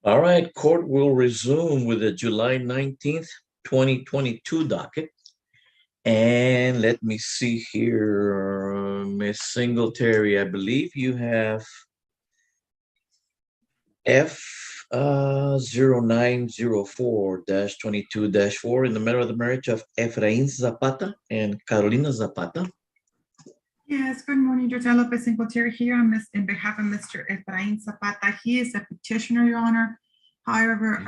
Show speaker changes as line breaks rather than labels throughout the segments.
All right, court will resume with the July 19th, 2022 docket. And let me see here, Miss Singletary, I believe you have F 0904-22-4 in the matter of the marriage of Efraín Zapata and Carolina Zapata.
Yes, good morning, Judge Lopez Singletary here on behalf of Mr. Efraín Zapata. He is a petitioner, Your Honor. However,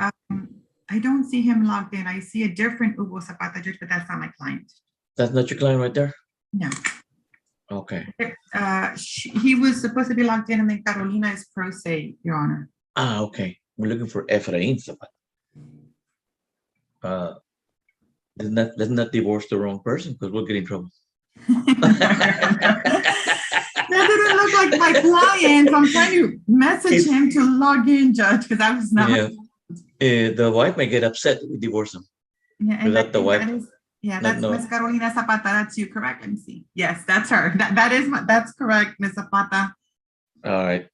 I don't see him logged in. I see a different Hugo Zapata, Judge, but that's not my client.
That's not your client right there?
No.
Okay.
He was supposed to be logged in, and then Carolina is pro se, Your Honor.
Ah, okay. We're looking for Efraín Zapata. Let's not divorce the wrong person because we'll get in trouble.
That didn't look like my client. So I'm trying to message him to log in, Judge, because I was not.
Yeah. The wife may get upset if we divorce him.
Yeah, and
that the wife.
That's Miss Carolina Zapata. That's you, correct? Let me see. Yes, that's her. That's correct, Miss Zapata.
All right.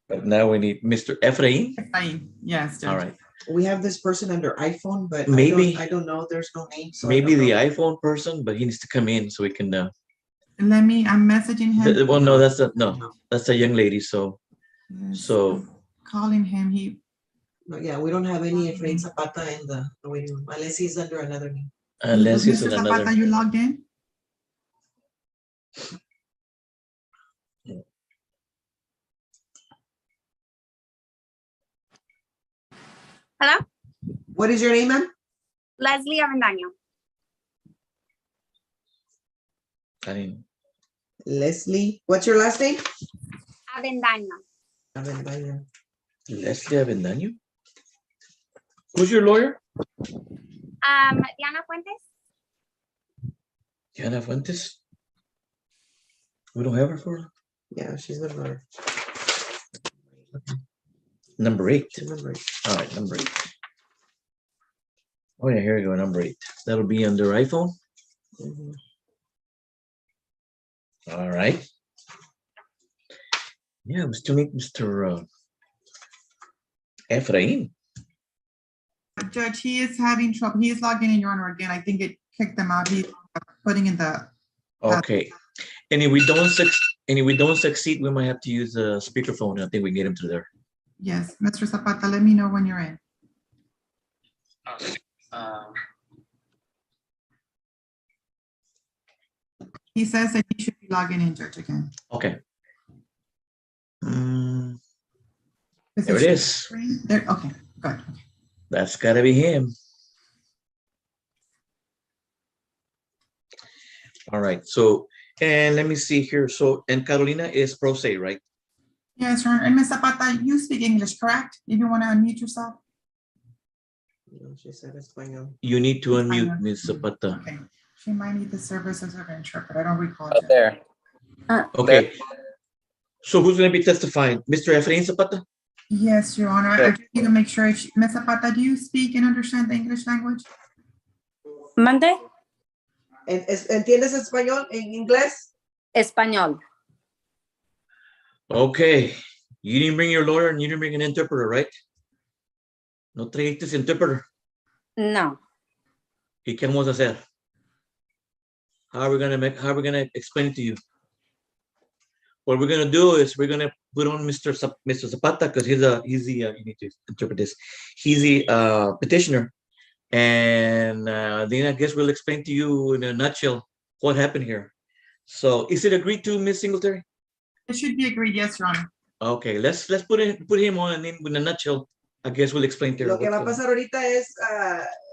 But now we need Mr. Efraín.
Efraín. Yes, Judge.
All right.
We have this person under iPhone, but
maybe
I don't know. There's no name. So
maybe the iPhone person, but he needs to come in so we can.
I'm messaging him.
Well, no, that's a young lady. So,
yes, I'm calling him.
Yeah, we don't have any Efraín Zapata in the waiting room unless he's under another name.
Unless he's
Mr. Zapata, you logged in?
Hello?
What is your name, ma'am?
Leslie Avendaño.
Leslie. What's your last name?
Avendaño.
Avendaño.
Leslie Avendaño? Who's your lawyer?
Diana Fuentes.
Diana Fuentes? We don't have her for her?
Yeah, she's number
8.
Number 8.
All right, number 8. Oh, yeah, here we go, number 8. That'll be under iPhone.
Mm-hmm.
All right. Yeah, we still need Mr. Efraín.
Judge, he is having trouble. He is logging in, Your Honor, again. I think it kicked him out. He's putting in the.
Okay. And if we don't succeed, we might have to use a speakerphone. I think we can get him through there.
Yes, Mr. Zapata, let me know when you're in. He says that he should be logging in, Judge, again.
Okay. There it is.
There, okay, good. Okay.
That's got to be him. All right. So, and let me see here. So, and Carolina is pro se, right?
Yes, Your Honor. And Ms. Zapata, you speak English, correct? If you want to unmute yourself.
No, she said Espanol.
You need to unmute Ms. Zapata.
Okay. She might need the services of an interpreter. I don't recall.
Up there.
Okay. So who's going to be testifying? Mr. Efraín Zapata?
Yes, Your Honor. I just need to make sure. Ms. Zapata, do you speak and understand the English language?
¿Mande?
¿Entiendes español en inglés?
Español.
Okay. You didn't bring your lawyer and you didn't bring an interpreter, right? No trajiste interpreter.
No.
¿Y qué vamos a hacer? How are we gonna explain it to you? What we're gonna do is we're gonna put on Mr. Zapata because he's the you need to interpret this. He's the petitioner, and then I guess we'll explain to you in a nutshell what happened here. So, is it agreed to, Ms. Singletary?
It should be agreed, yes, Your Honor.
Okay, let's put him on, and then in a nutshell, I guess we'll explain to her.
Lo que va a pasar ahorita es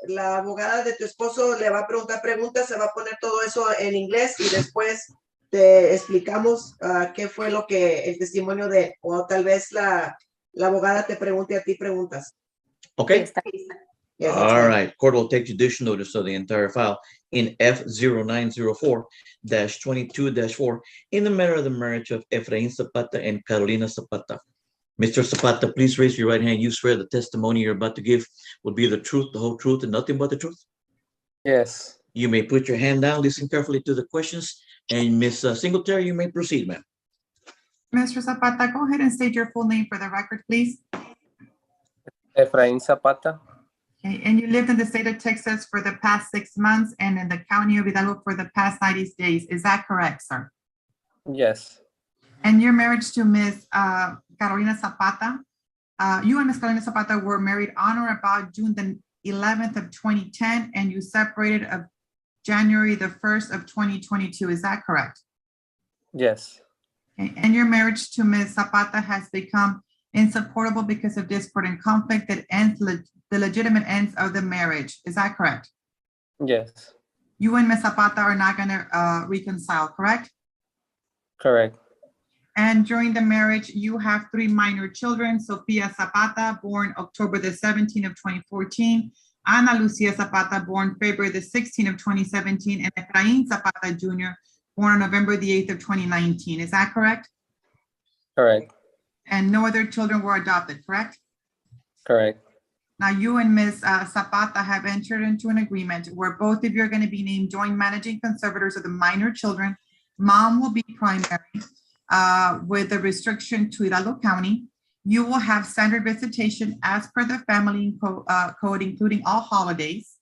la abogada de tu esposo le va a preguntar preguntas, se va a poner todo eso en inglés y después te explicamos qué fue lo que el testimonio de, o tal vez la abogada te pregunte a ti preguntas.
Okay.
Yes,
all right. Court will take judicial notice of the entire file in F0904-22-4 in the matter of the marriage of Efraín Zapata and Carolina Zapata. Mr. Zapata, please raise your right hand. You swear the testimony you're about to give will be the truth, the whole truth, and nothing but the truth?
Yes.
You may put your hand down, listen carefully to the questions, and Ms. Singletary, you may proceed, ma'am.
Mr. Zapata, go ahead and state your full name for the record, please.
Efraín Zapata.
Okay, and you lived in the state of Texas for the past 6 months and in the county of Hidalgo for the past 90 days. Is that correct, sir?
Yes.
And your marriage to Ms. Carolina Zapata, you and Ms. Carolina Zapata were married on or about June the 11th of 2010, and you separated of January the 1st of 2022. Is that correct?
Yes.
Okay. And your marriage to Ms. Zapata has become insupportable because of discord and conflict that ends the legitimate ends of the marriage. Is that correct?
Yes.
You and Ms. Zapata are not going to reconcile, correct?
Correct.
And during the marriage, you have 3 minor children: Sofia Zapata, born October the 17th of 2014, Ana Lucia Zapata, born February the 16th of 2017, and Efraín Zapata Jr., born on November the 8th of 2019. Is that correct?
Correct.
And no other children were adopted, correct?
Correct.
Now, you and Ms. Zapata have entered into an agreement where both of you are going to be named joint managing conservators of the minor children. Mom will be primary with the restriction to Hidalgo County. You will have standard visitation as per the family code, including all holidays.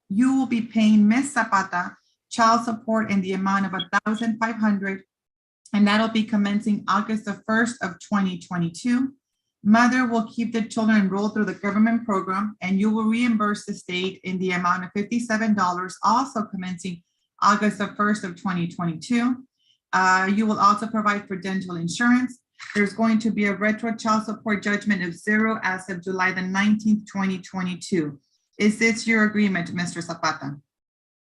You will be paying Ms. Zapata child support in the amount of $1,500, and that'll be commencing August the 1st of 2022. Mother will keep the children enrolled through the government program, and you will reimburse the state in the amount of $57, also commencing August the 1st of 2022. You will also provide for dental insurance. There's going to be a retro child support judgment of 0 as of July the 19th, 2022. Is this your agreement, Mr. Zapata?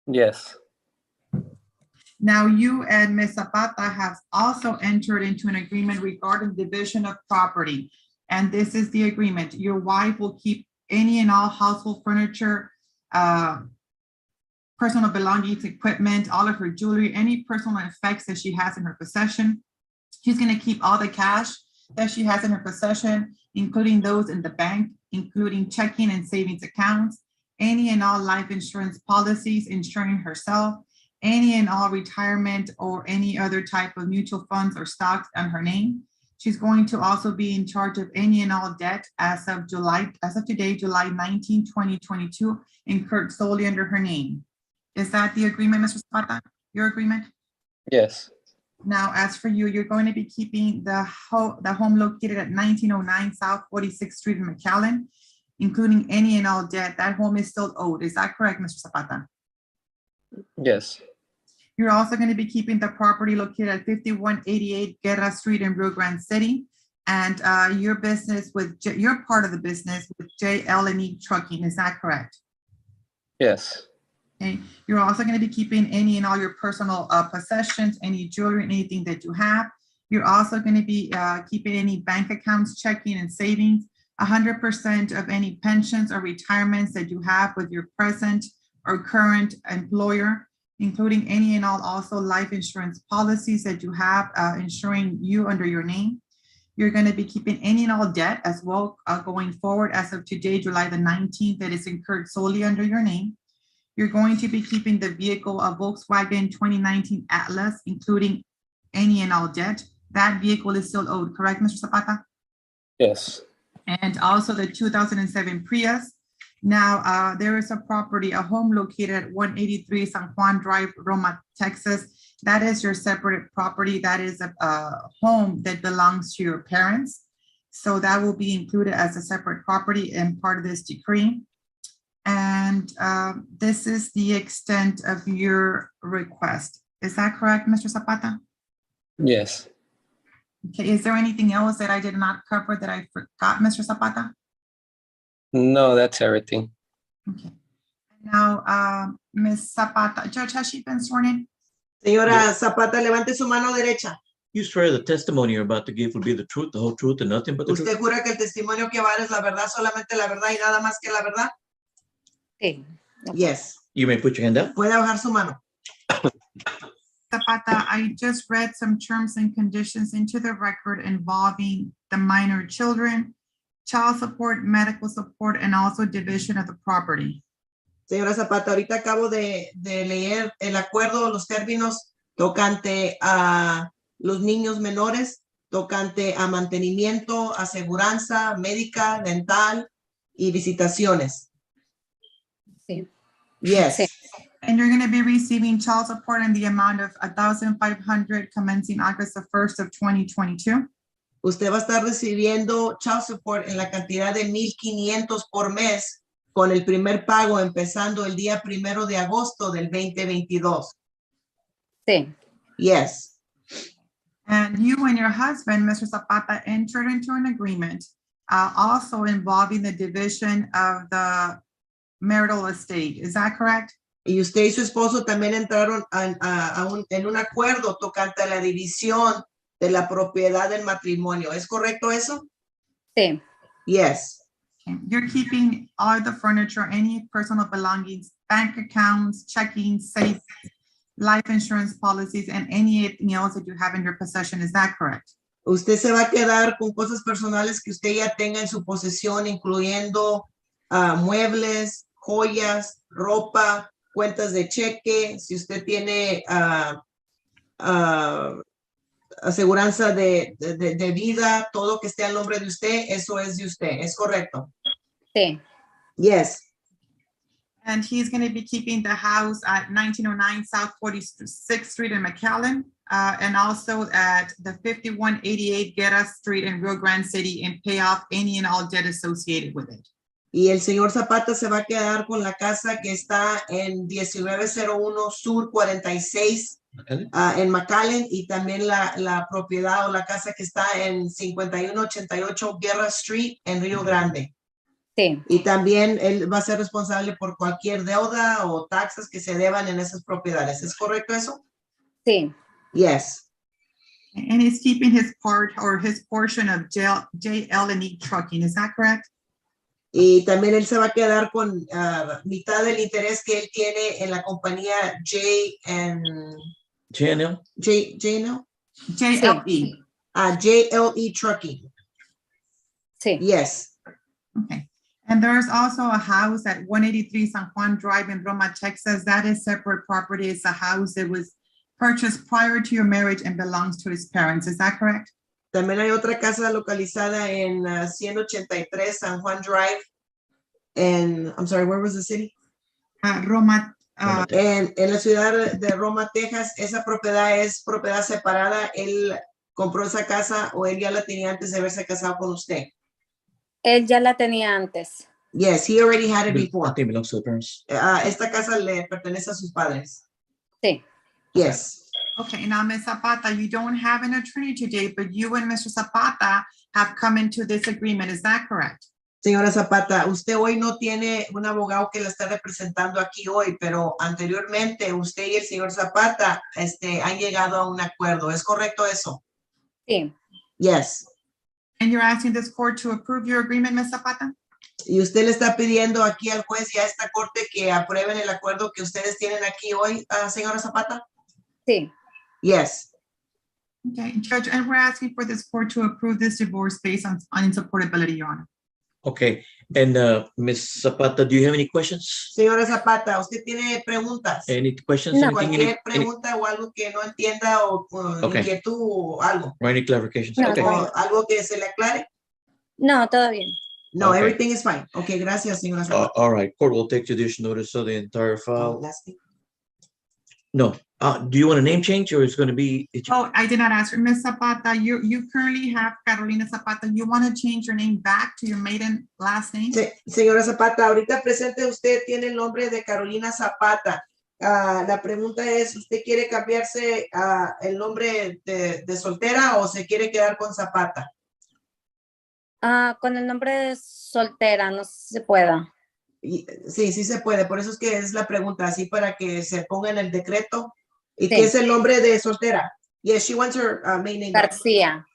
Yes.
Now, you and Ms. Zapata have also entered into an agreement regarding division of property. And this is the agreement. Your wife will keep any and all household furniture, personal belongings, equipment, all of her jewelry, any personal effects that she has in her possession. She's going to keep all the cash that she has in her possession, including those in the bank, including checking and savings accounts, any and all life insurance policies, insuring herself, any and all retirement or any other type of mutual funds or stocks on her name. She's going to also be in charge of any and all debt as of today, July 19, 2022, incurred solely under her name. Is that the agreement, Mr. Zapata? Your agreement?
Yes.
Now, as for you, you're going to be keeping the home located at 1909 South 46th Street in McAllen, including any and all debt. That home is still owed. Is that correct, Mr. Zapata?
Yes.
You're also going to be keeping the property located at 5188 Guerra Street in Rio Grande City, and your business with your part of the business with JL&E Trucking. Is that correct?
Yes.
Okay. You're also going to be keeping any and all your personal possessions, any jewelry, anything that you have. You're also going to be keeping any bank accounts, checking and savings, 100% of any pensions or retirements that you have with your present or current employer, including any and all also life insurance policies that you have insuring you under your name. You're going to be keeping any and all debt as well going forward as of today, July the 19th, that is incurred solely under your name. You're going to be keeping the vehicle, a Volkswagen 2019 Atlas, including any and all debt. That vehicle is still owed, correct, Mr. Zapata?
Yes.
And also the 2007 Prius. Now, there is a property, a home located at 183 San Juan Drive, Roma, Texas. That is your separate property. That is a home that belongs to your parents. So that will be included as a separate property and part of this decree. And this is the extent of your request. Is that correct, Mr. Zapata?
Yes.
Okay, is there anything else that I did not cover that I forgot, Mr. Zapata?
No, that's everything.
Okay. Now, Ms. Zapata, Judge, has she been sworn in?
Señora Zapata, levante su mano derecha.
You swear the testimony you're about to give will be the truth, the whole truth, and nothing but the
¿Usted
truth?
jura que el testimonio que va a dar es la verdad, solamente la verdad y nada más que la verdad?
Sí.
Yes.
You may put your hand up.
Puede bajar su mano.
Zapata, I just read some terms and conditions into the record involving the minor children, child support, medical support, and also division of the property.
Señora Zapata, ahorita acabo de leer el acuerdo, los términos tocante a los niños menores tocante a mantenimiento, aseguranza, médica, dental y visitaciones.
Sí.
Yes.
Sí.
And you're going to be receiving child support in the amount of $1,500 commencing August the 1st of 2022.
Usted va a estar recibiendo child support en la cantidad de 1,500 por mes con el primer pago empezando el día 1 de agosto del 2022.
Sí.
Yes.
And you and your husband, Mr. Zapata, entered into an agreement also involving the division of the marital estate. Is that correct?
Y usted y su esposo también entraron en un acuerdo tocante a la división de la propiedad del matrimonio. ¿Es correcto eso?
Sí.
Yes.
Okay. You're keeping all the furniture, any personal belongings, bank accounts, checking, savings, life insurance policies, and anything else that you have in your possession. Is that correct?
Usted se va a quedar con cosas personales que usted ya tenga en su posesión, incluyendo muebles, joyas, ropa, cuentas de cheque. Si usted tiene aseguranza de vida, todo que esté al nombre de usted, eso es de usted. ¿Es correcto?
Sí.
Yes.
And he's going to be keeping the house at 1909 South 46th Street in McAllen, and also at the 5188 Guerra Street in Rio Grande City, and pay off any and all debt associated with it.
Y el señor Zapata se va a quedar con la casa que está en 1901 Sur 46 en McAllen, y también la propiedad o la casa que está en 5188 Guerra Street en Rio Grande.
Sí.
Y también él va a ser responsable por cualquier deuda o taxas que se deban en esas propiedades. ¿Es correcto eso?
Sí.
Yes.
And he's keeping his part or his portion of JL&E Trucking. Is that correct?
Y también él se va a quedar con mitad del interés que él tiene en la compañía
JNL?
JNL?
JLE.
JLE Trucking.
Sí.
Yes.
Okay. And there's also a house at 183 San Juan Drive in Roma, Texas. That is separate property. It's a house that was purchased prior to your marriage and belongs to his parents. Is that correct?
También hay otra casa localizada en 183 San Juan Drive. I'm sorry, where was the city?
Roma.
En la ciudad de Roma, Texas. Esa propiedad es propiedad separada. Él compró esa casa o él ya la tenía antes de haberse casado con usted.
Él ya la tenía antes.
Yes, he already had it
I
before.
think it belongs to the parents.
Esta casa le pertenece a sus padres.
Sí.
Yes.
Okay, now Ms. Zapata, you don't have an attorney today, but you and Mr. Zapata have come into this agreement. Is that correct?
Señora Zapata, usted hoy no tiene un abogado que la está representando aquí hoy, pero anteriormente usted y el señor Zapata han llegado a un acuerdo. ¿Es correcto eso?
Sí.
Yes.
And you're asking this court to approve your agreement, Ms. Zapata?
Y usted le está pidiendo aquí al juez y a esta corte que aprueben el acuerdo que ustedes tienen aquí hoy, señora Zapata?
Sí.
Yes.
Okay, Judge, and we're asking for this court to approve this divorce based on insupportability, Your Honor.
Okay, and Ms. Zapata, do you have any questions?
Señora Zapata, ¿usted tiene preguntas?
Any questions?
No.
Anything,
Cualquier pregunta o algo que no entienda o
Okay.
inquietud o algo.
or any clarifications?
No.
Okay.
O algo que se le aclare.
No, todo bien.
No,
Okay.
everything is fine. Okay, gracias, señora Zapata.
All right, court will take judicial notice of the entire file.
Last thing.
No, do you want a name change or it's going to be?
Oh, I did not ask her. Ms. Zapata, you currently have Carolina Zapata. You want to change your name back to your maiden last name?
Señora Zapata, ahorita presente usted tiene el nombre de Carolina Zapata. La pregunta es, ¿usted quiere cambiarse el nombre de soltera o se quiere quedar con Zapata?
Con el nombre de soltera, no sé si se pueda.
Sí, sí se puede. Por eso es que es la pregunta, así para que se ponga en el decreto. ¿Y
Sí.
qué es el nombre de soltera? Yes, she wants her main name.
García.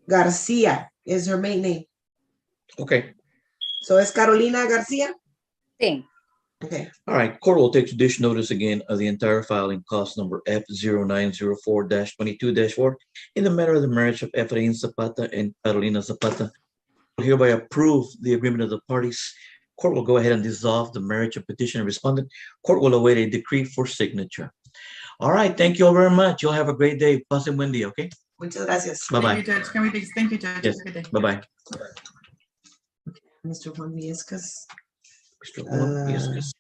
García is her main name.
Okay,
So es Carolina García?
Sí.
Okay.
all right, court will take judicial notice again of the entire file in cause number F0904-22-4 in the matter of the marriage of Efrain Zapata and Carolina Zapata. Hereby approve the agreement of the parties. Court will go ahead and dissolve the marriage of petitioner and respondent. Court will await a decree for signature. All right, thank you all very much. You'll have a great day. Pasen buen día, okay?
Muchas gracias.
Thank
Bye-bye.
you, Judge. Can we please, thank you, Judge.
Yes.
Have a good day.
Bye-bye.
Mr. Juan Viescas.
Mr. Juan, yes, yes.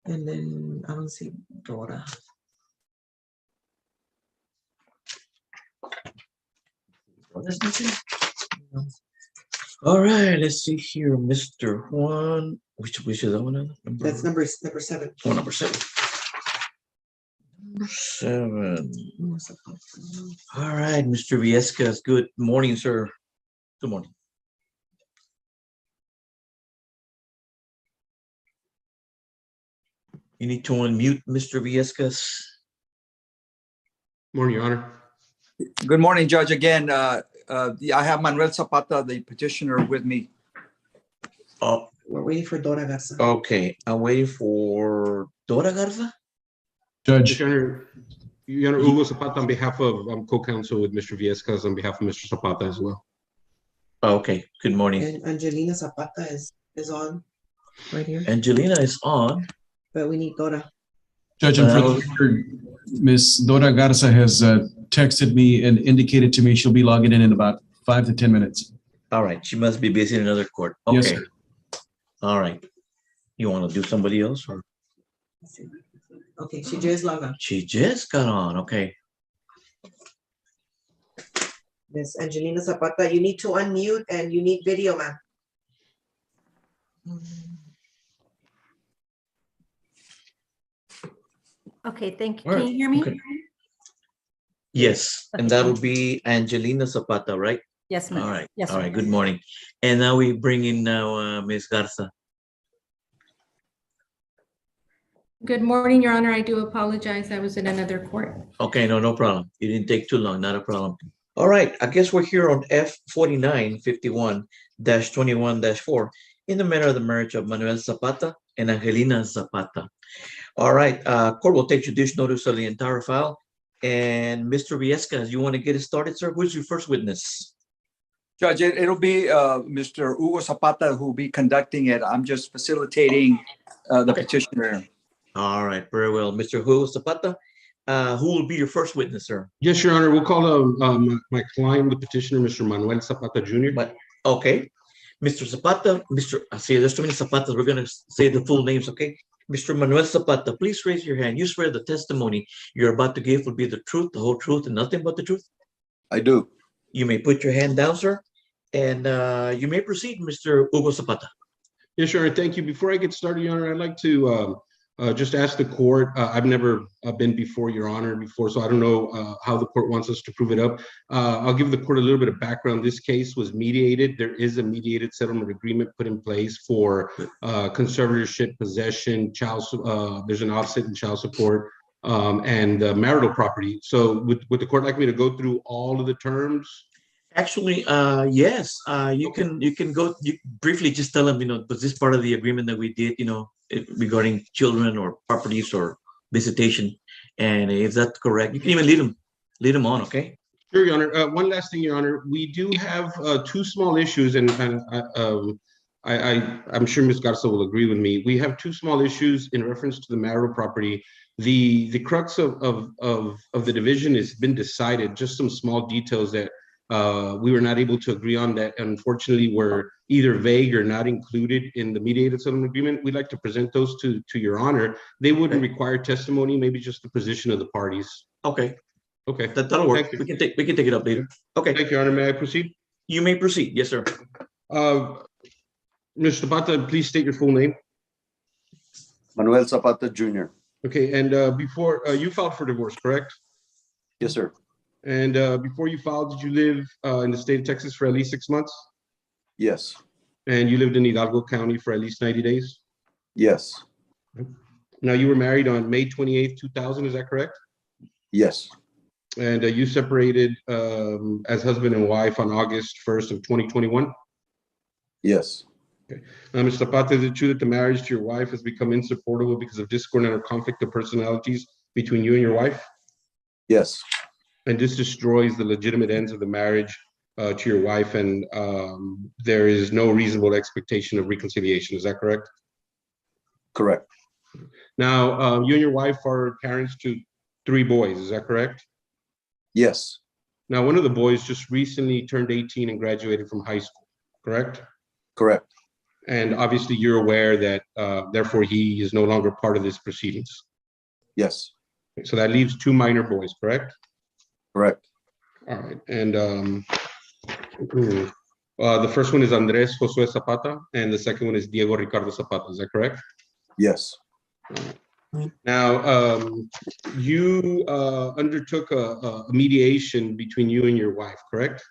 And then I don't see Dora. There's nothing? No.
All right, let's see here, Mr. Juan. Which is that one?
That's number 7.
Oh, number 7. Number 7. All right, Mr. Viescas. Good morning, sir. Good morning. You need to unmute Mr. Viescas.
Morning, Your Honor.
Good morning, Judge. Again, I have Manuel Zapata, the petitioner, with me.
Oh,
We're waiting for Dora Garza.
okay. I'm waiting for Dora Garza.
Judge. Your Honor, Hugo Zapata on behalf of, I'm co-counsel with Mr. Viescas on behalf of Mr. Zapata as well.
Okay, good morning.
And Angelina Zapata is on right here,
Angelina is on.
but we need Dora.
Judge, and for the record, Ms. Dora Garza has texted me and indicated to me she'll be logging in about 5 to 10 minutes.
All right, she must be busy in another court.
Yes,
Okay.
sir.
All right. You want to do somebody else? Or
Okay, she just logged on.
she just got on. Okay.
Miss Angelina Zapata, you need to unmute and you need video, ma'am.
Okay, thank you.
All
Can
right,
you hear me?
okay. Yes, and
Okay.
that'll be Angelina Zapata, right?
Yes, ma'am.
All right.
Yes,
All
ma'am.
right. Good morning. And now we bring in now Ms. Garza.
Good morning, Your Honor. I do apologize. I was in another court.
Okay, no problem. You didn't take too long, not a problem. All right, I guess we're here on F4951-21-4 in the matter of the marriage of Manuel Zapata and Angelina Zapata. All right, court will take judicial notice of the entire file. And Mr. Viescas, you want to get it started, sir? Who's your first witness?
Judge, it'll be Mr. Hugo Zapata who will be conducting it. I'm just facilitating the
Okay.
petitioner.
All right, very well. Mr. Hugo Zapata, who will be your first witness, sir?
Yes, Your Honor, we'll call my client, the petitioner, Mr. Manuel Zapata Jr.
But okay, Mr. Zapata, I see there's too many Zapatas. We're gonna say the full names, okay? Mr. Manuel Zapata, please raise your hand. You swear the testimony you're about to give will be the truth, the whole truth, and nothing but the truth?
I do.
You may put your hand down, sir, and you may proceed, Mr. Hugo Zapata.
Yes, Your Honor, thank you. Before I get started, Your Honor, I'd like to just ask the court. I've never been before Your Honor before, so I don't know how the court wants us to prove it up. I'll give the court a little bit of background. This case was mediated. There is a mediated settlement agreement put in place for conservatorship, possession, there's an offset in child support, and marital property. So would the court like me to go through all of the terms?
Actually, yes, you can go, you briefly just tell them, was this part of the agreement that we did, regarding children or properties or visitation? And if that's correct, you can even lead them on, okay?
Sure, Your Honor. One last thing, Your Honor. We do have 2 small issues, and I'm sure Ms. Garza will agree with me. We have 2 small issues in reference to the marital property. The crux of the division has been decided, just some small details that we were not able to agree on that unfortunately were either vague or not included in the mediated settlement agreement. We'd like to present those to Your Honor. They wouldn't require testimony, maybe just the position of the parties.
Okay,
Okay.
that'll work. We can take it up later. Okay,
Thank you, Your Honor. May I proceed?
you may proceed. Yes, sir.
Mr. Zapata, please state your full name.
Manuel Zapata Jr.
Okay, and before you filed for divorce, correct?
Yes, sir.
And before you filed, did you live in the state of Texas for at least 6 months?
Yes.
And you lived in Hidalgo County for at least 90 days?
Yes.
Now, you were married on May 28th, 2000, is that correct?
Yes.
And you separated as husband and wife on August 1st of 2021?
Yes.
Okay. Now, Mr. Zapata, is it true that the marriage to your wife has become insupportable because of discord and or conflict of personalities between you and your wife?
Yes.
And this destroys the legitimate ends of the marriage to your wife, and there is no reasonable expectation of reconciliation. Is that correct?
Correct.
Now, you and your wife are parents to 3 boys. Is that correct?
Yes.
Now, one of the boys just recently turned 18 and graduated from high school, correct?
Correct.
And obviously you're aware that therefore he is no longer part of this proceedings.
Yes.
So that leaves 2 minor boys, correct?
Correct.
All right. And the first one is Andres Josue Zapata, and the second one is Diego Ricardo Zapata. Is that correct?
Yes.
Now, you undertook a mediation between you and your wife, correct?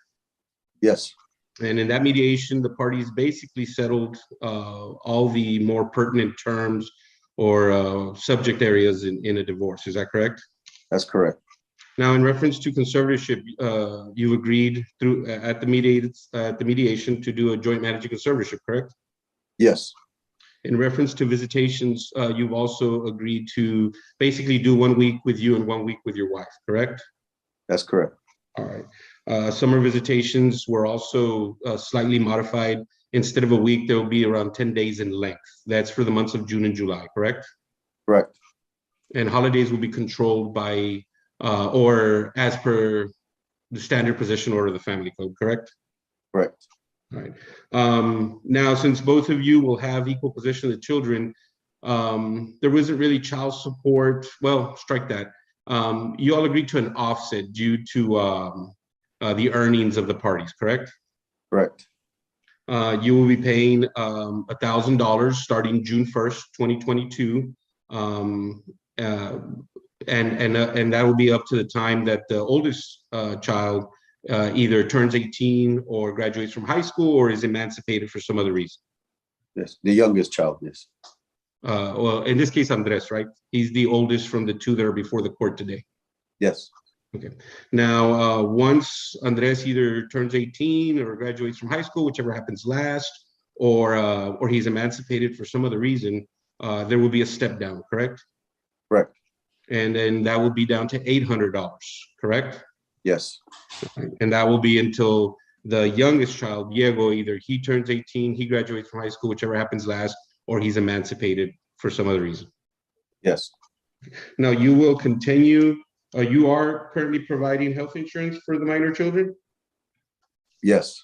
Yes.
And in that mediation, the parties basically settled all the more pertinent terms or subject areas in a divorce. Is that correct?
That's correct.
Now, in reference to conservatorship, you agreed through at the mediation to do a joint managing conservatorship, correct?
Yes.
In reference to visitations, you've also agreed to basically do 1 week with you and 1 week with your wife, correct?
That's correct.
All right. Summer visitations were also slightly modified. Instead of a week, there will be around 10 days in length. That's for the months of June and July, correct?
Correct.
And holidays will be controlled by or as per the standard possession order of the family code, correct?
Correct.
All right. Now, since both of you will have equal possession of the children, there wasn't really child support. Well, strike that. You all agreed to an offset due to the earnings of the parties, correct?
Correct.
You will be paying $1,000 starting June 1st, 2022. And that will be up to the time that the oldest child either turns 18 or graduates from high school or is emancipated for some other reason.
Yes. The youngest child, yes.
Well, in this case, Andres, right? He's the oldest from the 2 that are before the court today.
Yes.
Okay. Now, once Andres either turns 18 or graduates from high school, whichever happens last, or he's emancipated for some other reason, there will be a step down, correct?
Correct.
And then that will be down to $800, correct?
Yes.
And that will be until the youngest child, Diego, either he turns 18, he graduates from high school, whichever happens last, or he's emancipated for some other reason.
Yes.
Now, you will continue, you are currently providing health insurance for the minor children?
Yes.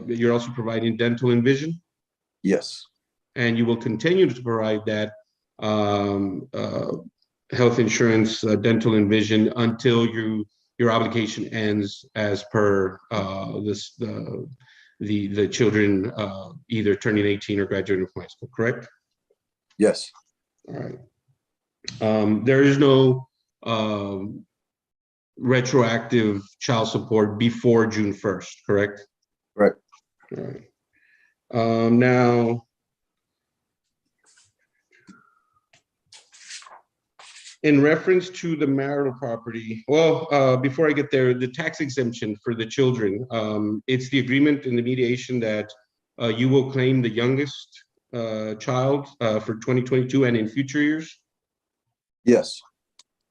You're also providing dental and vision?
Yes.
And you will continue to provide that health insurance, dental and vision until your obligation ends as per the children either turning 18 or graduating from high school, correct?
Yes.
All right. There is no retroactive child support before June 1st, correct?
Correct.
All right. Now, in reference to the marital property, well, before I get there, the tax exemption for the children, it's the agreement in the mediation that you will claim the youngest child for 2022 and in future years,
Yes.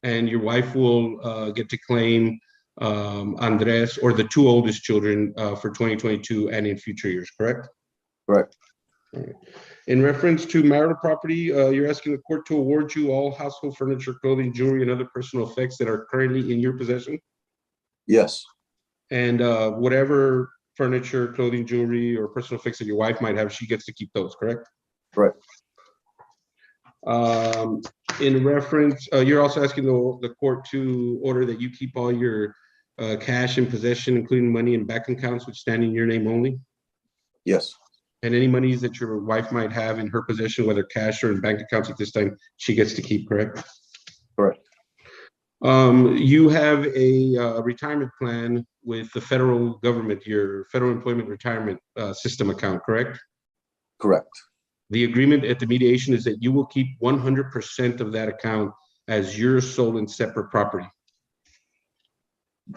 and your wife will get to claim Andres or the 2 oldest children for 2022 and in future years, correct?
Correct.
All right. In reference to marital property, you're asking the court to award you all household furniture, clothing, jewelry, and other personal effects that are currently in your possession?
Yes.
And whatever furniture, clothing, jewelry, or personal effects that your wife might have, she gets to keep those, correct?
Correct.
In reference, you're also asking the court to order that you keep all your cash in possession, including money in bank accounts which stand in your name only?
Yes.
And any monies that your wife might have in her possession, whether cash or in bank accounts at this time, she gets to keep, correct?
Correct.
You have a retirement plan with the federal government, your federal employment retirement system account, correct?
Correct.
The agreement at the mediation is that you will keep 100% of that account as your sole and separate property.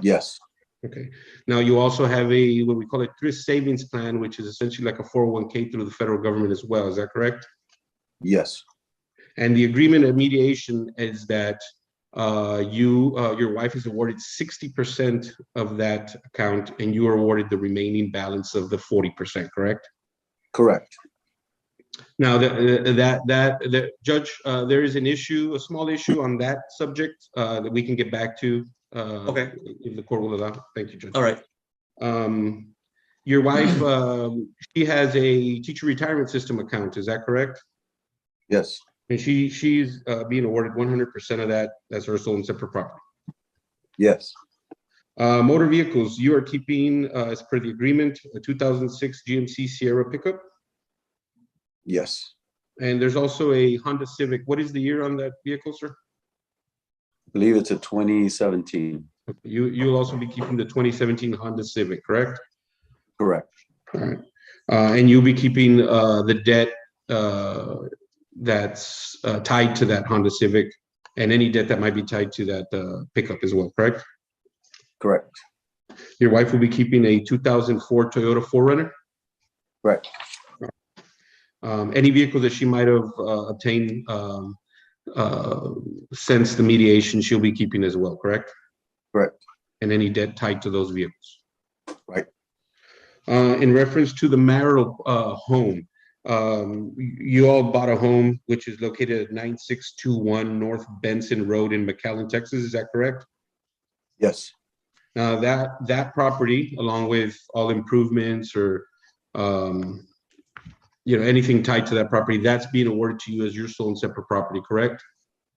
Yes.
Okay. Now you also have a, what we call a thrift savings plan, which is essentially like a 401k through the federal government as well. Is that correct?
Yes.
And the agreement at mediation is that your wife is awarded 60% of that account and you are awarded the remaining balance of the 40%, correct?
Correct.
Now the judge, there is an issue, a small issue on that subject that we can get back to
Okay.
If the court will allow. Thank you, Judge.
All right.
Your wife, she has a teacher retirement system account, is that correct?
Yes.
And she's being awarded 100% of that as her sole and separate property.
Yes.
Motor vehicles, you are keeping, as per the agreement, a 2006 GMC Sierra pickup.
Yes.
And there's also a Honda Civic. What is the year on that vehicle, sir?
I believe it's a 2017.
You'll also be keeping the 2017 Honda Civic, correct?
Correct.
All right. And you'll be keeping the debt that's tied to that Honda Civic and any debt that might be tied to that pickup as well, correct?
Correct.
Your wife will be keeping a 2004 Toyota 4Runner?
Correct.
Any vehicle that she might have obtained since the mediation, she'll be keeping as well, correct?
Correct.
And any debt tied to those vehicles?
Right.
In reference to the marital home, you all bought a home which is located at 9621 North Benson Road in McAllen, Texas. Is that correct?
Yes.
Now that property, along with all improvements or anything tied to that property, that's being awarded to you as your sole and separate property, correct?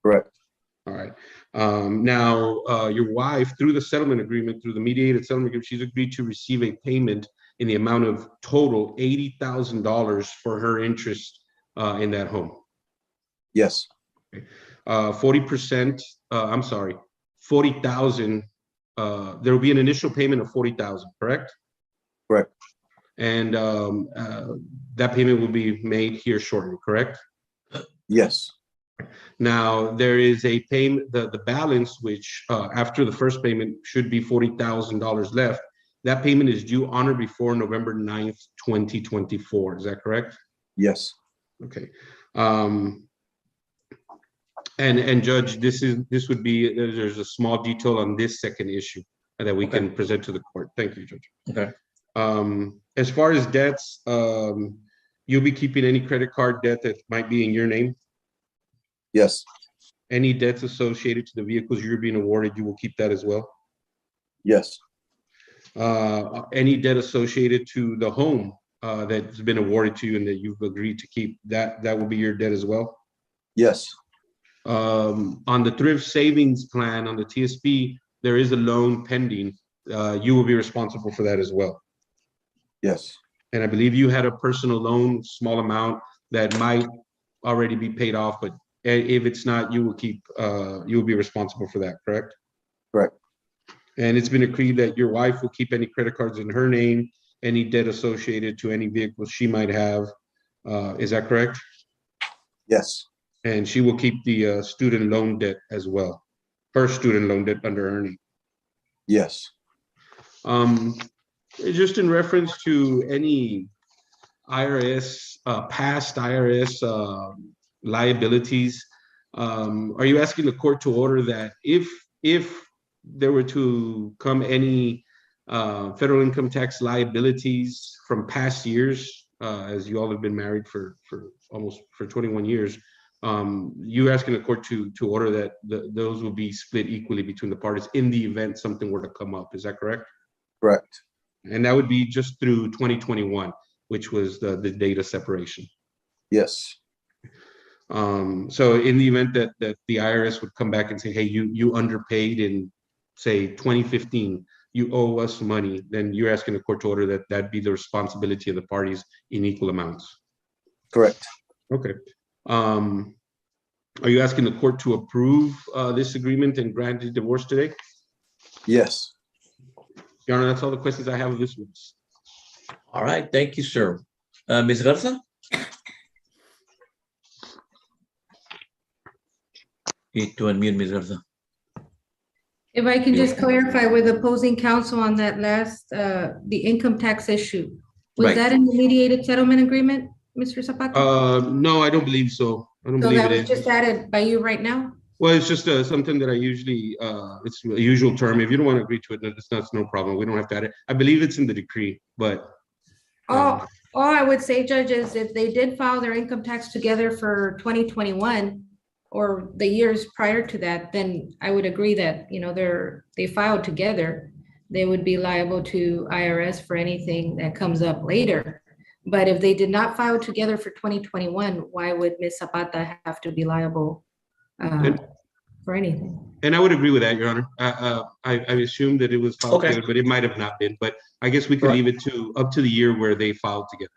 Correct.
All right. Now, your wife, through the settlement agreement, through the mediated settlement agreement, she's agreed to receive a payment in the amount of total $80,000 for her interest in that home.
Yes.
40%, I'm sorry, 40,000. There will be an initial payment of 40,000, correct?
Correct.
And that payment will be made here shortly, correct?
Yes.
Now, there is a payment, the balance, which after the first payment should be $40,000 left. That payment is due on or before November 9th, 2024. Is that correct?
Yes.
Okay. And Judge, this would be, there's a small detail on this second issue that we can present to the court. Thank you, Judge.
Okay.
As far as debts, you'll be keeping any credit card debt that might be in your name?
Yes.
Any debts associated to the vehicles you're being awarded, you will keep that as well?
Yes.
Any debt associated to the home that's been awarded to you and that you've agreed to keep, that will be your debt as well?
Yes.
On the thrift savings plan, on the TSP, there is a loan pending. You will be responsible for that as well.
Yes.
And I believe you had a personal loan, small amount, that might already be paid off, but if it's not, you will be responsible for that, correct?
Correct.
And it's been agreed that your wife will keep any credit cards in her name, any debt associated to any vehicles she might have. Is that correct?
Yes.
And she will keep the student loan debt as well, her student loan debt under her name.
Yes.
Just in reference to any IRS, past IRS liabilities, are you asking the court to order that if there were to come any federal income tax liabilities from past years, as you all have been married for almost 21 years, you're asking the court to order that those will be split equally between the parties in the event something were to come up. Is that correct?
Correct.
And that would be just through 2021, which was the data separation.
Yes.
So in the event that the IRS would come back and say, hey, you underpaid in, say, 2015, you owe us money, then you're asking the court to order that be the responsibility of the parties in equal amounts.
Correct.
Okay. Are you asking the court to approve this agreement and grant the divorce today?
Yes.
Your Honor, that's all the questions I have of this witness.
All right. Thank you, sir. Ms. Garza? You need to unmute Ms. Garza.
If I can just clarify with opposing counsel on that last, the income tax issue. Was
Right.
that in the mediated settlement agreement, Mr. Zapata?
No, I don't believe so. I don't
So
believe
that
it
was
is.
just added by you right now?
Well, it's just something that I usually, it's a usual term. If you don't want to agree to it, that's no problem. We don't have to add it. I believe it's in the decree, but.
All I would say, Judge, is if they did file their income tax together for 2021, or the years prior to that, then I would agree that, they filed together, they would be liable to IRS for anything that comes up later. But if they did not file together for 2021, why would Ms. Zapata have to be liable for anything?
And I would agree with that, Your Honor. I assumed that it was filed
Okay.
together, but it might have not been. But I guess we could
Right.
leave it to up to the year where they filed together.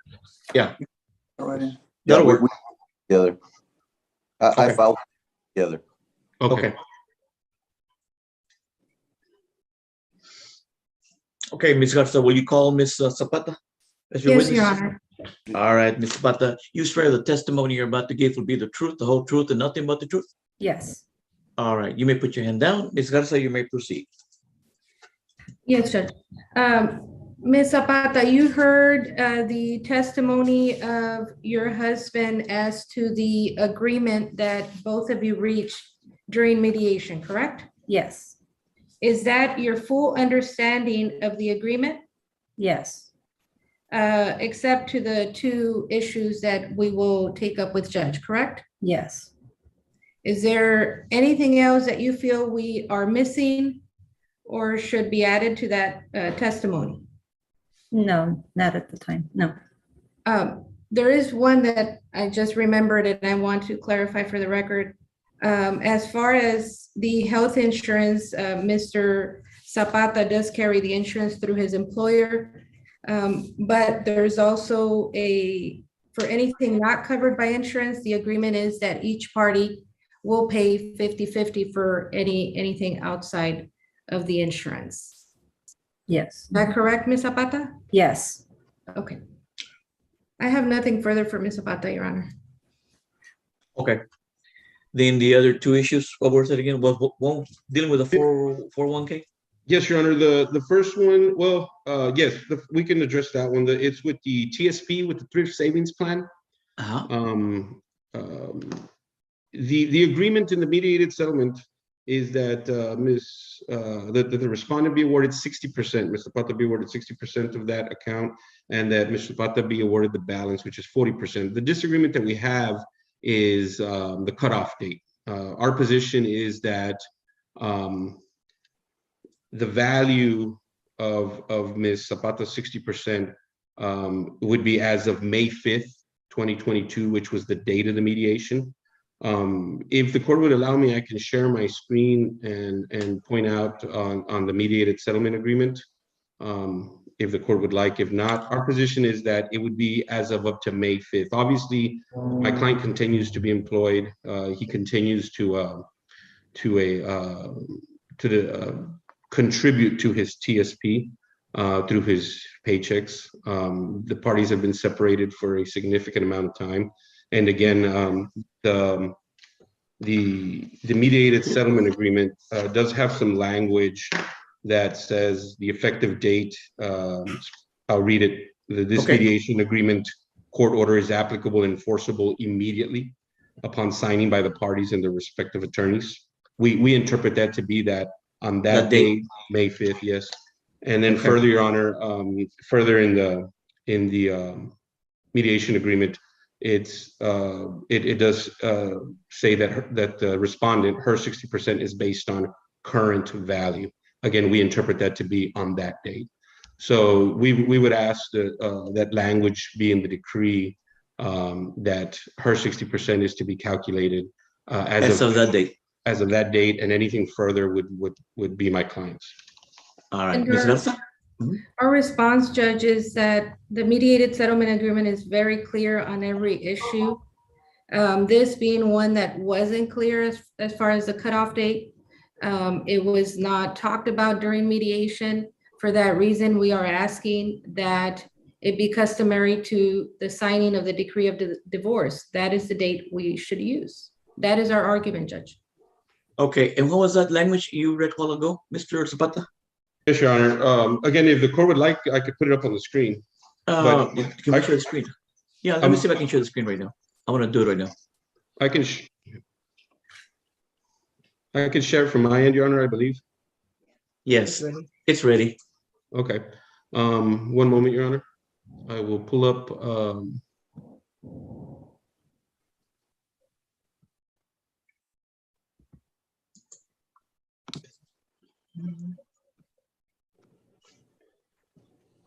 Yeah,
All right.
that'll
we-
work.
we- Together. I
Okay.
filed together.
Okay. Okay, Ms. Garza, will you call Ms. Zapata as your
Yes,
witness?
Your Honor.
All right, Ms. Zapata, you swear the testimony you're about to give will be the truth, the whole truth, and nothing but the truth?
Yes.
All right, you may put your hand down. Ms. Garza, you may proceed.
Yes, Judge. Ms. Zapata, you heard the testimony of your husband as to the agreement that both of you reached during mediation, correct?
Yes,
Is that your full understanding of the agreement?
yes,
Except to the two issues that we will take up with Judge, correct?
yes.
Is there anything else that you feel we are missing or should be added to that testimony?
No, not at the time. No.
There is one that I just remembered and I want to clarify for the record. As far as the health insurance, Mr. Zapata does carry the insurance through his employer. But there's also for anything not covered by insurance, the agreement is that each party will pay 50-50 for anything outside of the insurance.
Yes,
Is that correct, Ms. Zapata?
yes.
Okay. I have nothing further for Ms. Zapata, Your Honor.
Okay. Then the other two issues, what was it again? One dealing with the 401k?
Yes, Your Honor. The first one, well, yes, we can address that one. It's with the TSP, with the Thrift Savings Plan. The agreement in the mediated settlement is that the respondent be awarded 60%, Mr. Pata be awarded 60% of that account, and that Mr. Pata be awarded the balance, which is 40%. The disagreement that we have is the cutoff date. Our position is that the value of Ms. Zapata's 60% would be as of May 5th, 2022, which was the date of the mediation. If the court would allow me, I can share my screen and point out on the mediated settlement agreement, if the court would like. If not, our position is that it would be as of up to May 5th. Obviously, my client continues to be employed. He continues to contribute to his TSP through his paychecks. The parties have been separated for a significant amount of time. And again, the mediated settlement agreement does have some language that says the effective date, I'll read it. This mediation agreement court order is applicable and enforceable immediately upon signing by the parties and their respective attorneys. We interpret that to be that on that date, May 5th, yes. And then further, Your Honor, further in the mediation agreement, it does say that the respondent, her 60% is based on current value. Again, we interpret that to be on that date. So we would ask that language be in the decree, that her 60% is to be calculated as of that date. As of that date, and anything further would be my client's.
All right, Ms. Garza?
Our response, Judge, is that the mediated settlement agreement is very clear on every issue. This being one that wasn't clear as far as the cutoff date. It was not talked about during mediation. For that reason, we are asking that it be customary to the signing of the decree of divorce. That is the date we should use. That is our argument, Judge.
Okay, and what was that language you read a while ago, Mr. Zapata?
Yes, Your Honor. Again, if the court would like, I could put it up on the screen.
Can we share the screen? Yeah, let me see if I can share the screen right now. I want to do it right now.
I can share it from my end, Your Honor, I believe.
Yes, it's ready.
Okay. One moment, Your Honor. I will pull up.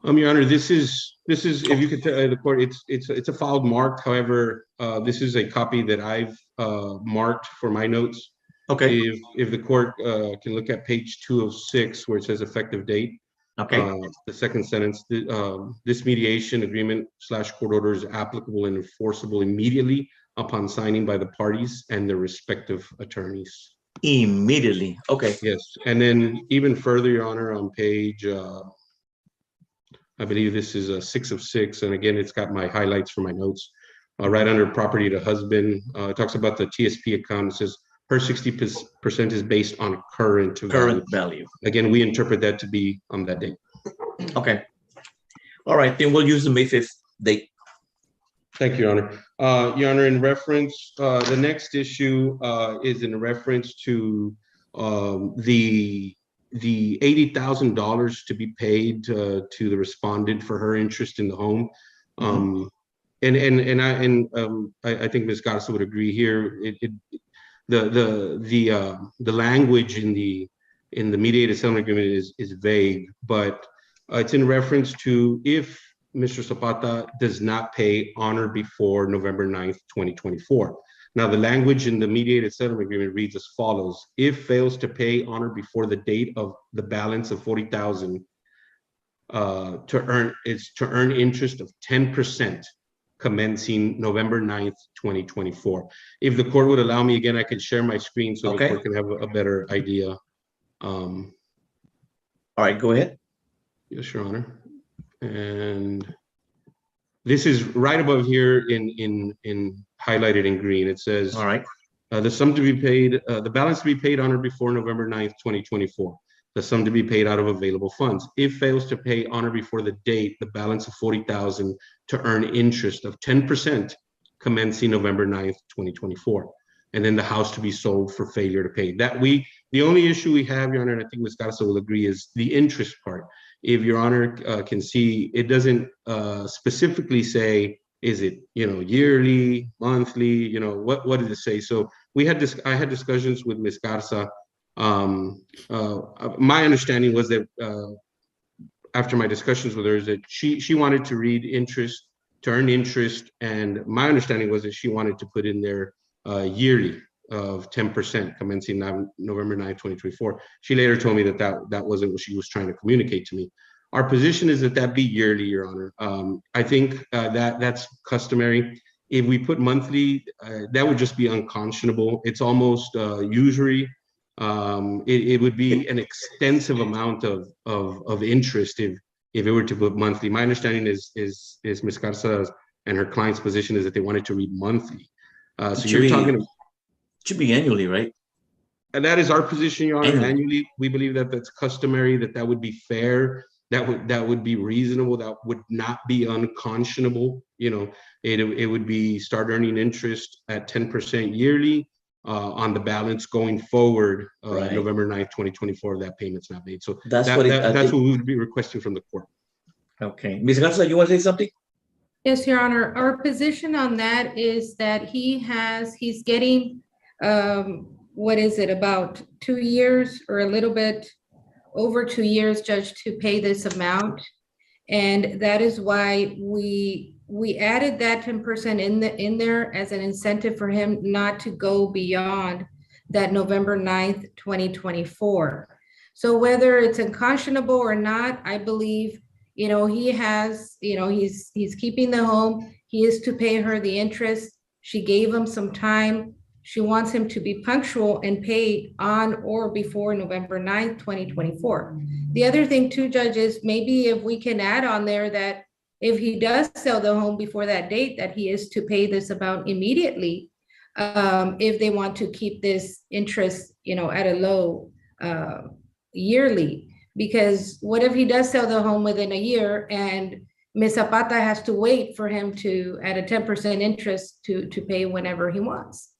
Your Honor, this is if you could tell the court, it's a filed marked. However, this is a copy that I've marked for my notes.
Okay.
If the court can look at page 2 of 6 where it says effective date.
Okay.
The second sentence, this mediation agreement / court order is applicable and enforceable immediately upon signing by the parties and their respective attorneys.
Immediately. Okay.
Yes, and then even further, Your Honor, on page, I believe this is 6 of 6, and again, it's got my highlights for my notes. Right under property to husband, it talks about the TSP account. It says her 60% is based on current
value.
Again, we interpret that to be on that date.
Okay. All right, then we'll use the May 5th date.
Thank you, Your Honor. Your Honor, in reference, the next issue is in reference to the $80,000 to be paid to the respondent for her interest in the home. I think Ms. Garza would agree here. The language in the mediated settlement agreement is vague, but it's in reference to if Mr. Zapata does not pay on or before November 9th, 2024. Now, the language in the mediated settlement agreement reads as follows: if fails to pay on or before the date of the balance of $40,000 to earn interest of 10%. Commencing November 9th, 2024. If the court would allow me again, I could share my screen so the court can have a better idea.
All right, go ahead.
Yes, Your Honor. And this is right above here in highlighted in green. It says,
all right,
the sum to be paid, the balance to be paid on or before November 9th, 2024. The sum to be paid out of available funds. If fails to pay on or before the date, the balance of $40,000 to earn interest of 10% commencing November 9th, 2024. And then the house to be sold for failure to pay. The only issue we have, Your Honor, and I think Ms. Garza will agree, is the interest part. If Your Honor can see, it doesn't specifically say, is it, yearly, monthly, what did it say? So I had discussions with Ms. Garza. My understanding was that after my discussions with her is that she wanted to read interest, to earn interest, and my understanding was that she wanted to put in there yearly of 10% commencing November 9th, 2024. She later told me that wasn't what she was trying to communicate to me. Our position is that be yearly, Your Honor. I think that's customary. If we put monthly, that would just be unconscionable. It's almost usury. It would be an extensive amount of interest if it were to put monthly. My understanding is Ms. Garza and her client's position is that they wanted to read monthly. So you're talking.
It should be annually, right?
And that is our position, Your Honor. Annually, we believe that that's customary, that would be fair, that would be reasonable, that would not be unconscionable. It would be start earning interest at 10% yearly. On the balance going forward, right. November 9th, 2024, that payment's not made. So that's what we would be requesting from the court.
Okay. Ms. Garza, you want to say something?
Yes, Your Honor. Our position on that is that he's getting, what is it, about 2 years or a little bit over 2 years, Judge, to pay this amount. And that is why we added that 10% in there as an incentive for him not to go beyond that November 9th, 2024. So whether it's unconscionable or not, I believe, he has, he's keeping the home. He is to pay her the interest. She gave him some time. She wants him to be punctual and pay on or before November 9th, 2024. The other thing too, Judge, is maybe if we can add on there that if he does sell the home before that date, that he is to pay this amount immediately, if they want to keep this interest, at a low yearly. Because what if he does sell the home within a year and Ms. Zapata has to wait for him to, at a 10% interest, to pay whenever he wants?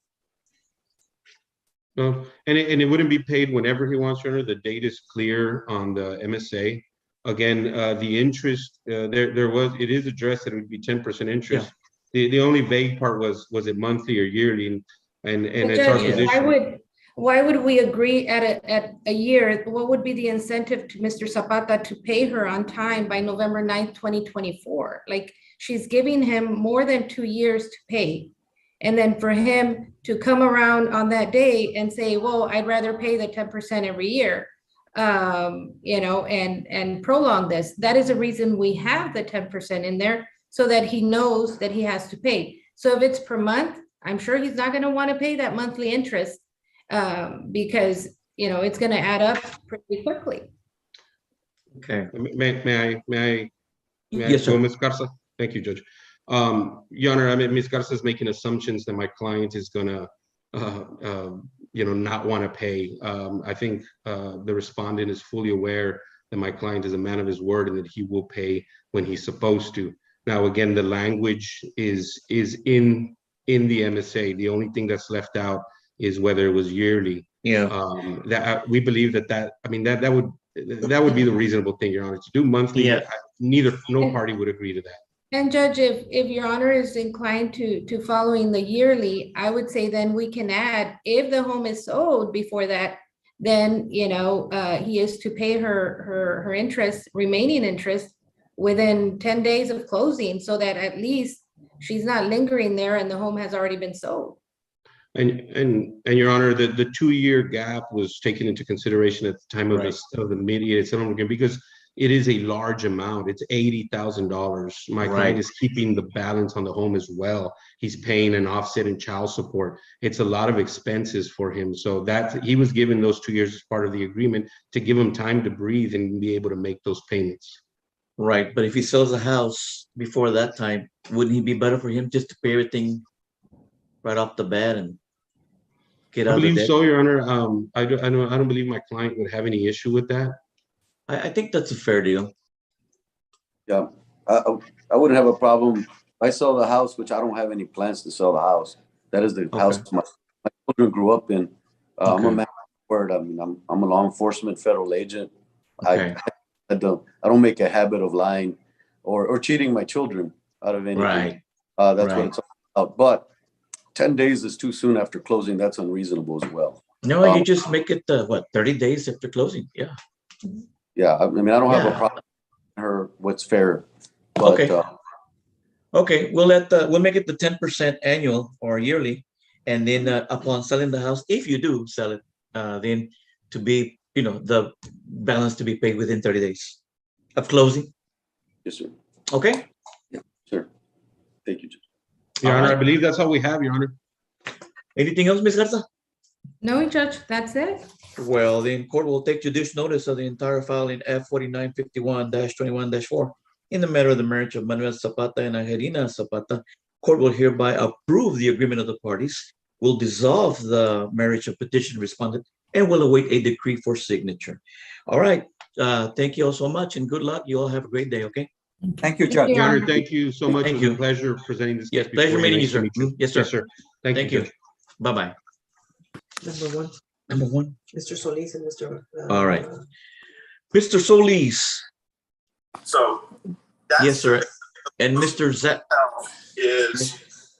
And it wouldn't be paid whenever he wants, Your Honor. The date is clear on the MSA. Again, the interest, it is addressed that it would be 10% interest. Yeah. The only vague part was it monthly or yearly? And it's our position.
why would we agree at a year? What would be the incentive to Mr. Zapata to pay her on time by November 9th, 2024? Like, she's giving him more than 2 years to pay. And then for him to come around on that day and say, well, I'd rather pay the 10% every year, you know, and prolong this. That is a reason we have the 10% in there, so that he knows that he has to pay. So if it's per month, I'm sure he's not going to want to pay that monthly interest, because, you know, it's going to add up pretty quickly.
Okay.
May I,
Yes, sir.
Ms. Garza? Thank you, Judge. Your Honor, I mean, Ms. Garza is making assumptions that my client is gonna, you know, not want to pay. I think the respondent is fully aware that my client is a man of his word and that he will pay when he's supposed to. Now, again, the language is in the MSA. The only thing that's left out is whether it was yearly.
Yeah.
That we believe that I mean that would be the reasonable thing, Your Honor, to do monthly.
Yeah.
No party would agree to that.
And Judge, if Your Honor is inclined to following the yearly, I would say then we can add, if the home is sold before that, then, you know, he is to pay her interest, remaining interest, within 10 days of closing, so that at least she's not lingering there and the home has already been sold.
And Your Honor, the 2-year gap was taken into consideration at the time of the mediated settlement agreement, because it is a large amount. It's $80,000. My client is keeping the balance on the home as well. He's paying an offset in child support. It's a lot of expenses for him. So that he was given those 2 years as part of the agreement to give him time to breathe and be able to make those payments.
Right, but if he sells the house before that time, wouldn't it be better for him just to pay everything right off the bat and get out
I
of
believe
debt?
so, Your Honor. I don't believe my client would have any issue with that.
I think that's a fair deal.
Yeah, I wouldn't have a problem. I sell the house, which I don't have any plans to sell the house. That is the house my children grew up in. I'm a man of my word. I mean, I'm a law enforcement federal agent.
Okay.
I don't make a habit of lying or cheating my children out of anything.
Right.
That's what it's all about. But 10 days is too soon after closing. That's unreasonable as well.
No, you just make it, 30 days after closing? Yeah.
Yeah, I mean, I don't have a problem with her what's fair. But,
okay. Okay, we'll make it the 10% annual or yearly, and then upon selling the house, if you do sell it, then to be, you know, the balance to be paid within 30 days of closing.
Yes, sir.
Okay.
Yeah, sure. Thank you, Judge.
Your Honor, I believe that's all we have, Your Honor.
Anything else, Ms. Garza?
No, Judge, that's it.
Well, the court will take judicial notice of the entire file in F4951-21-4 in the matter of the marriage of Manuel Zapata and Angelina Zapata. Court will hereby approve the agreement of the parties, will dissolve the marriage of petition respondent, and will await a decree for signature. All right. Thank you all so much, and good luck. You all have a great day, okay?
Thank you, Judge.
Your Honor, thank you so much.
Thank
It was
you.
a pleasure presenting this.
Yes,
case
pleasure
before
meeting you,
Nice to
sir.
meet you.
Yes, sir.
Yes, sir. Thank you.
Judge. Bye-bye. Number one.
Mr. Solis and Mr.
All right. Mr. Solis.
So that's
Yes, sir. And Mr.
is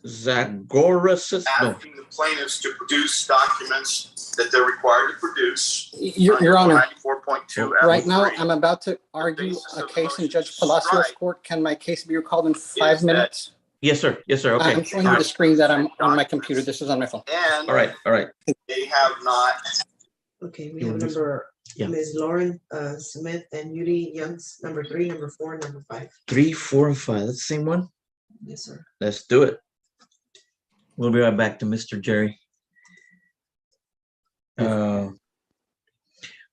Zagoras. No.
asking the plaintiffs to produce documents that they're required to produce.
Your Honor,
94.2
right now
F3.
I'm about to argue
basis
a
of the
case in
motion
Judge
to
Palacios'
strike
court. Can my case be recalled in 5 minutes?
Yes, sir. Yes, sir. Okay.
I'm showing you the screen that I'm on my computer. This is on my phone.
And
All right. All right.
they have not.
Okay, we have number Ms. Lauren Smith and Yuri Young's number 3, number 4, number 5.
3, 4, and 5. That's the same one?
Yes, sir.
Let's do it. We'll be right back to Mr. Jerry. All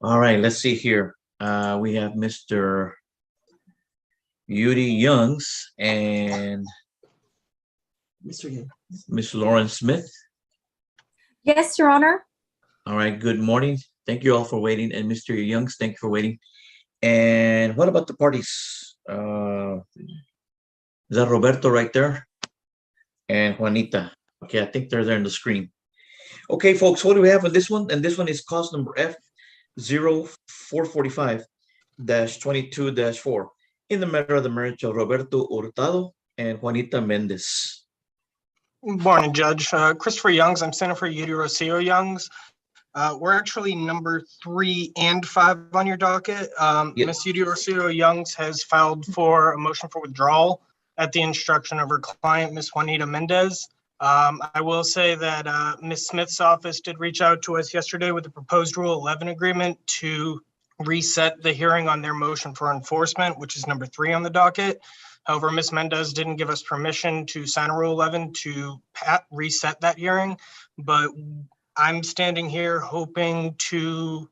right, let's see here. We have Mr. Yuri Youngs and
Mr. Young.
Miss Lauren Smith.
Yes, Your Honor.
All right, good morning. Thank you all for waiting. And Mr. Youngs, thank you for waiting. And what about the parties? Is that Roberto right there? And Juanita. Okay, I think they're there on the screen. Okay, folks, what do we have on this one? And this one is cause number F0445-22-4 in the matter of the marriage of Roberto Hurtado and Juanita Mendez.
Morning, Judge. Christopher Youngs. I'm standing for Yuri Rocio Youngs. We're actually number 3 and 5 on your docket. Ms. Yudiro Youngs has filed for a motion for withdrawal at the instruction of her client, Ms. Juanita Mendez. I will say that Ms. Smith's office did reach out to us yesterday with the proposed Rule 11 agreement to reset the hearing on their motion for enforcement, which is number 3 on the docket. However, Ms. Mendez didn't give us permission to sign a Rule 11 to reset that hearing, but I'm standing here hoping to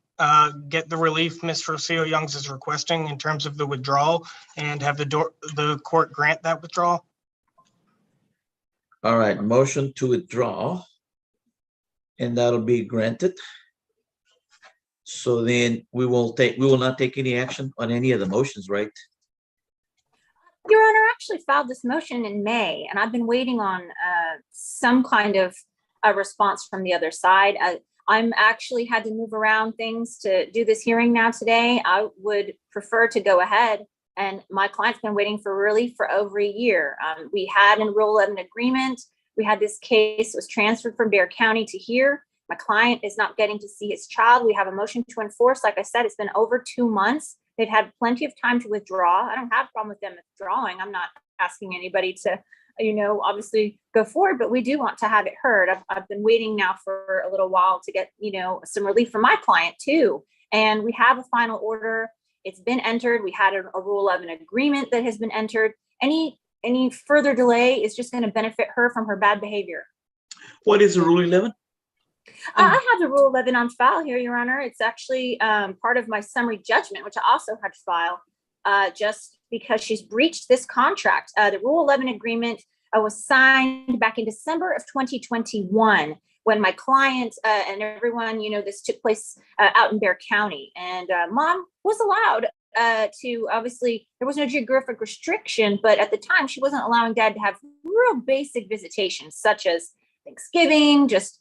get the relief Ms. Rocio Youngs is requesting in terms of the withdrawal and have the court grant that withdrawal.
All right, motion to withdraw, and that'll be granted. So then we will not take any action on any of the motions, right?
Your Honor, I actually filed this motion in May, and I've been waiting on some kind of a response from the other side. I'm actually had to move around things to do this hearing now today. I would prefer to go ahead, and my client's been waiting for relief for over a year. We had a Rule 11 agreement. We had this case was transferred from Bexar County to here. My client is not getting to see his child. We have a motion to enforce. Like I said, it's been over 2 months. They've had plenty of time to withdraw. I don't have a problem with them withdrawing. I'm not asking anybody to, obviously go forward, but we do want to have it heard. I've been waiting now for a little while to get, some relief from my client too. And we have a final order. It's been entered. We had a Rule 11 agreement that has been entered. Any further delay is just going to benefit her from her bad behavior.
What is the Rule 11?
I have the Rule 11 on file here, Your Honor. It's actually part of my summary judgment, which I also had to file just because she's breached this contract. The Rule 11 agreement was signed back in December of 2021 when my client and everyone, this took place out in Bexar County. And Mom was allowed to, obviously, there was no geographic restriction, but at the time she wasn't allowing Dad to have real basic visitations, such as Thanksgiving, just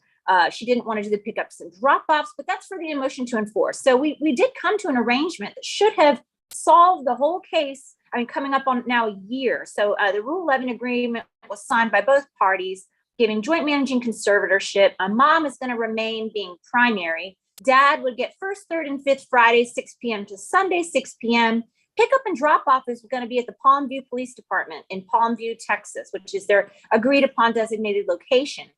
she didn't want to do the pickups and drop-offs, but that's for the motion to enforce. So we did come to an arrangement that should have solved the whole case. Coming up on now a year. So the Rule 11 agreement was signed by both parties, giving joint managing conservatorship. Mom is going to remain being primary. Dad would get first, third, and fifth Fridays, 6 p.m. to Sunday, 6 p.m. Pickup and drop-off is going to be at the Palm View Police Department in Palm View, Texas, which is their agreed upon designated location.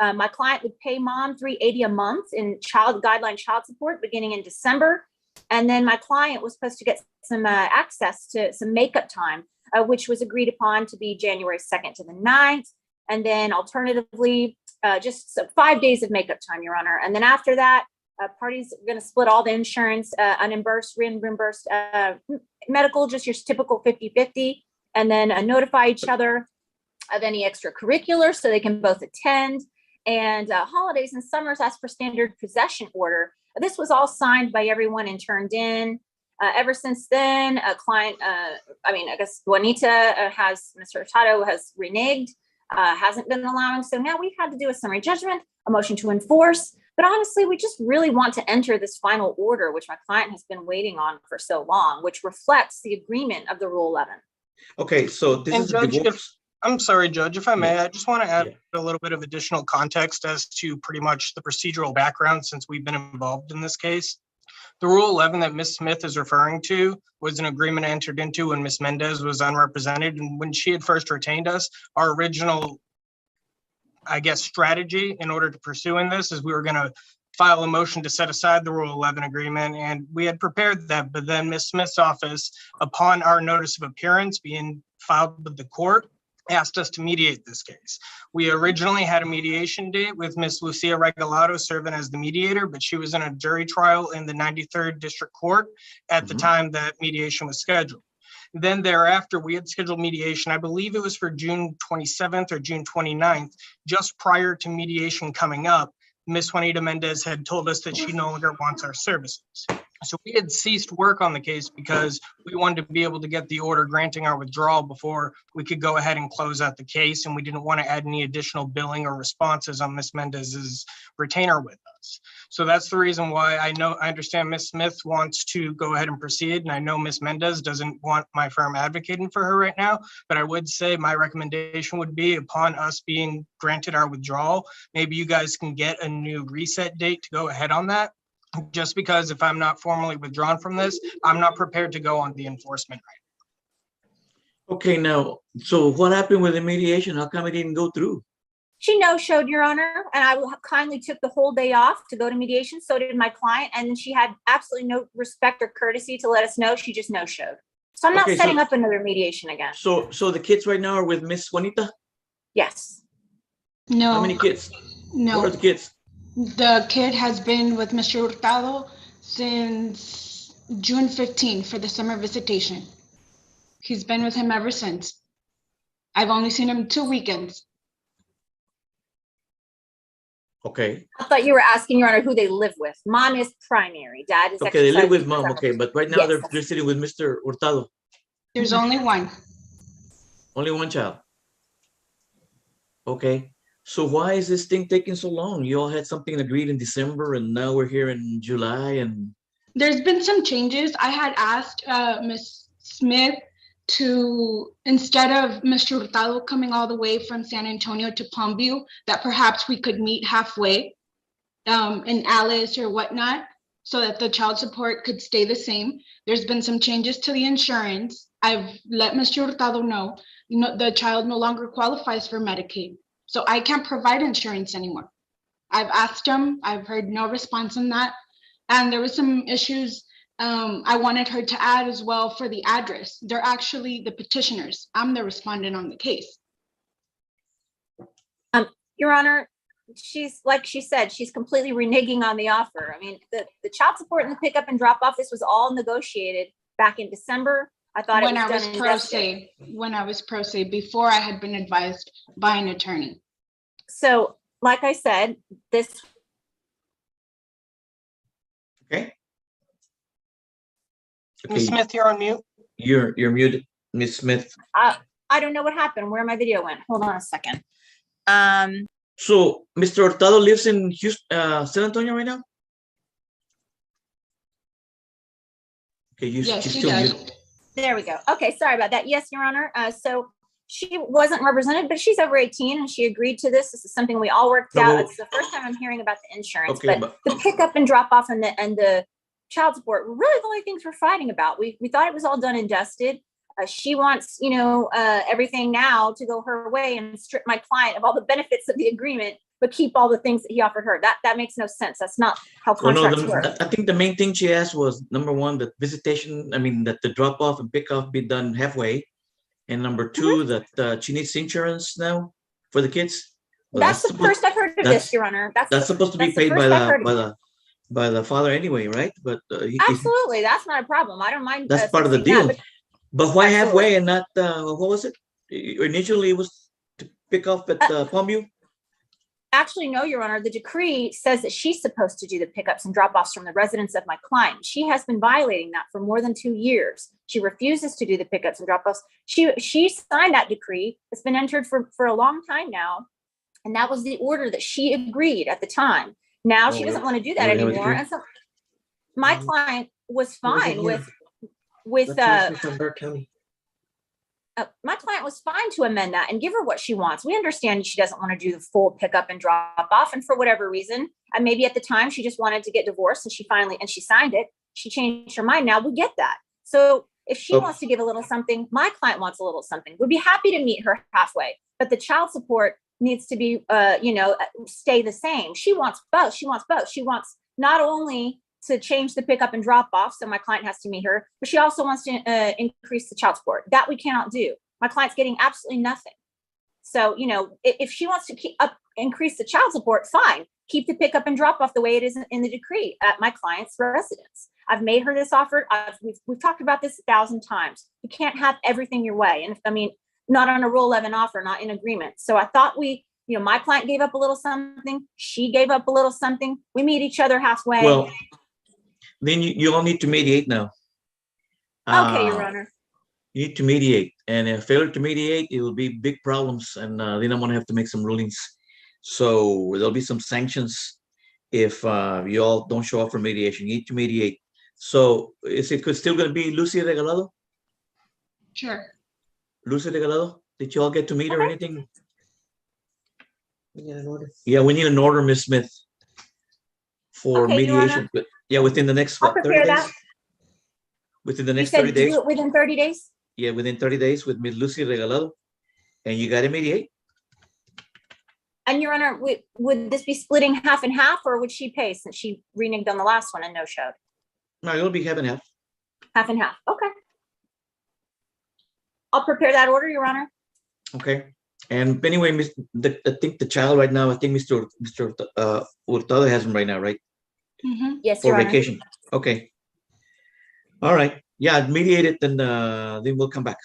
My client would pay Mom $380 a month in guideline child support beginning in December. And then my client was supposed to get some access to some makeup time, which was agreed upon to be January 2nd to the 9th. And then alternatively, just 5 days of makeup time, Your Honor. And then after that, parties are going to split all the insurance, reimbursed medical, just your typical 50-50, and then notify each other of any extracurricular so they can both attend. And holidays and summers as per standard possession order. This was all signed by everyone and turned in. Ever since then, a client, I guess Juanita Mr. Hurtado has reneged, hasn't been allowing. So now we've had to do a summary judgment, a motion to enforce. But honestly, we just really want to enter this final order, which my client has been waiting on for so long, which reflects the agreement of the Rule 11.
Okay, so this is
Judge,
divorce.
I'm sorry, Judge, if I may, I just want to add a little bit of additional context as to pretty much the procedural background since we've been involved in this case. The Rule 11 that Ms. Smith is referring to was an agreement entered into when Ms. Mendez was unrepresented. And when she had first retained us, our original, strategy in order to pursue in this is we were going to file a motion to set aside the Rule 11 agreement. And we had prepared that, but then Ms. Smith's office, upon our notice of appearance being filed with the court, asked us to mediate this case. We originally had a mediation date with Ms. Lucia Regalado serving as the mediator, but she was in a jury trial in the 93rd District Court at the time that mediation was scheduled. Then thereafter, we had scheduled mediation. I believe it was for June 27th or June 29th, just prior to mediation coming up. Ms. Juanita Mendez had told us that she no longer wants our services. So we had ceased work on the case because we wanted to be able to get the order granting our withdrawal before we could go ahead and close out the case. And we didn't want to add any additional billing or responses on Ms. Mendez's retainer with us. So that's the reason why I understand Ms. Smith wants to go ahead and proceed. And I know Ms. Mendez doesn't want my firm advocating for her right now, but I would say my recommendation would be upon us being granted our withdrawal, maybe you guys can get a new reset date to go ahead on that. Just because if I'm not formally withdrawn from this, I'm not prepared to go on the enforcement right.
Okay, now, so what happened with the mediation? How come it didn't go through?
She no-showed, Your Honor, and I kindly took the whole day off to go to mediation. So did my client, and she had absolutely no respect or courtesy to let us know. She just no-showed. So I'm not
Okay,
setting up another mediation again.
So the kids right now are with Miss Juanita?
Yes.
No.
How many kids?
No.
What are the kids?
The kid has been with Mr. Hurtado since June 15 for the summer visitation. He's been with him ever since. I've only seen him 2 weekends.
Okay.
I thought you were asking, Your Honor, who they live with. Mom is primary. Dad is
Okay, they live with
exercising
mom. Okay, but right now
Yes.
they're sitting with Mr. Hurtado.
There's only one.
Only one child. Okay. So why is this thing taking so long? You all had something agreed in December and now we're here in July and
There's been some changes. I had asked Ms. Smith to, instead of Mr. Hurtado coming all the way from San Antonio to Palmview, that perhaps we could meet halfway in Alice or whatnot, so that the child support could stay the same. There's been some changes to the insurance. I've let Mr. Hurtado know, the child no longer qualifies for Medicaid. So I can't provide insurance anymore. I've asked him, I've heard no response on that. And there was some issues I wanted her to add as well for the address. They're actually the petitioners. I'm the respondent on the case.
Your Honor, she's, like she said, she's completely reneging on the offer. I mean, the child support and the pickup and drop off, this was all negotiated back in December. I thought
When
it
I
was
was
done and
pro
dusted.
se, when I was pro se, before I had been advised by an attorney.
So, like I said, this.
okay.
Ms. Smith, you're on mute.
You're muted, Miss Smith.
I don't know what happened, where my video went. Hold on a second.
So Mr. Hurtado lives in Houston, San Antonio right now? Okay,
Yes,
she's
he
still
does.
muted.
There we go. Okay, sorry about that. Yes, Your Honor. So she wasn't represented, but she's over 18 and she agreed to this. This is something we all worked out. It's the first time I'm hearing about the insurance,
Okay,
but the pickup and drop off and the child support were really the only things we're fighting about. We thought it was all done and dusted. She wants, everything now to go her way and strip my client of all the benefits of the agreement, but keep all the things that he offered her. That makes no sense. That's not how
Well,
contracts work.
I think the main thing she asked was, number one, that visitation, that the drop off and pick off be done halfway. And number two, that she needs insurance now for the kids. Well,
That's the first I've heard of this, Your Honor.
That's supposed to be paid by the father anyway, right? But
absolutely, that's not a problem. I don't mind.
that's part of the
fixing
deal.
that,
But why halfway and not what was it? Initially, it was to pick off at Palmview.
Actually, no, Your Honor. The decree says that she's supposed to do the pickups and drop-offs from the residence of my client. She has been violating that for more than 2 years. She refuses to do the pickups and drop-offs. She signed that decree. It's been entered for a long time now, and that was the order that she agreed at the time. Now she doesn't want to do that anymore. And so my client was fine with my client was fine to amend that and give her what she wants. We understand she doesn't want to do the full pickup and drop off, and for whatever reason, and maybe at the time she just wanted to get divorced, and she signed it. She changed her mind. Now we get that. So if she wants to give a little something, my client wants a little something. We'd be happy to meet her halfway, but the child support needs to be, stay the same. She wants both. She wants both. She wants not only to change the pickup and drop off, so my client has to meet her, but she also wants to increase the child support. That we cannot do. My client's getting absolutely nothing. So, if she wants to increase the child support, fine. Keep the pickup and drop off the way it is in the decree at my client's residence. I've made her this offer. We've talked about this 1,000 times. You can't have everything your way. And not on a Rule 11 offer, not in agreement. So I thought my client gave up a little something. She gave up a little something. We meet each other halfway.
Well, then you all need to mediate now.
Okay, Your Honor.
You need to mediate, and if failure to mediate, it will be big problems, and then I'm gonna have to make some rulings. So there'll be some sanctions, if you all don't show up for mediation. You need to mediate. So is it still going to be Lucy Regalado?
Sure.
Lucy Regalado? Did you all get to meet or anything? Yeah, we need an order, Ms. Smith, for
Okay, Your
mediation. But yeah, within the next,
I'll
what, 30
prepare
days?
that.
Within the
You
next
said
30 days?
do it within 30 days?
Yeah, within 30 days with Ms. Lucy Regalado. And you got to mediate?
And Your Honor, would this be splitting half and half, or would she pay since she reneged on the last one and no showed?
No, it'll be half and half.
Half and half, okay. I'll prepare that order, Your Honor.
Okay. And anyway, I think the child right now, I think Mr. Hurtado has him right now, right?
Yes,
For
Your Honor.
vacation. Okay. All right. Yeah, mediate it, then we'll come back.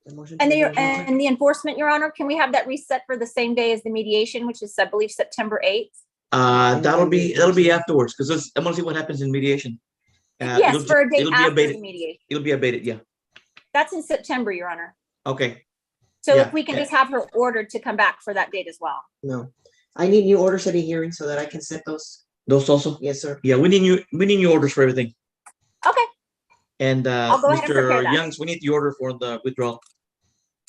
And the enforcement, Your Honor, can we have that reset for the same day as the mediation, which is, I believe, September 8th?
That'll be afterwards, because I want to see what happens in mediation.
Yes, for a day
it'll be
after
abated.
the mediation.
It'll be abated, yeah.
That's in September, Your Honor.
Okay.
So
Yeah,
if we can
yeah.
just have her ordered to come back for that date as well.
No, I need new order setting hearings so that I can set those.
Those also?
Yes, sir.
Yeah, we need new orders for everything.
Okay.
And
I'll go ahead and prepare
Mr.
that.
Youngs, we need the order for the withdrawal.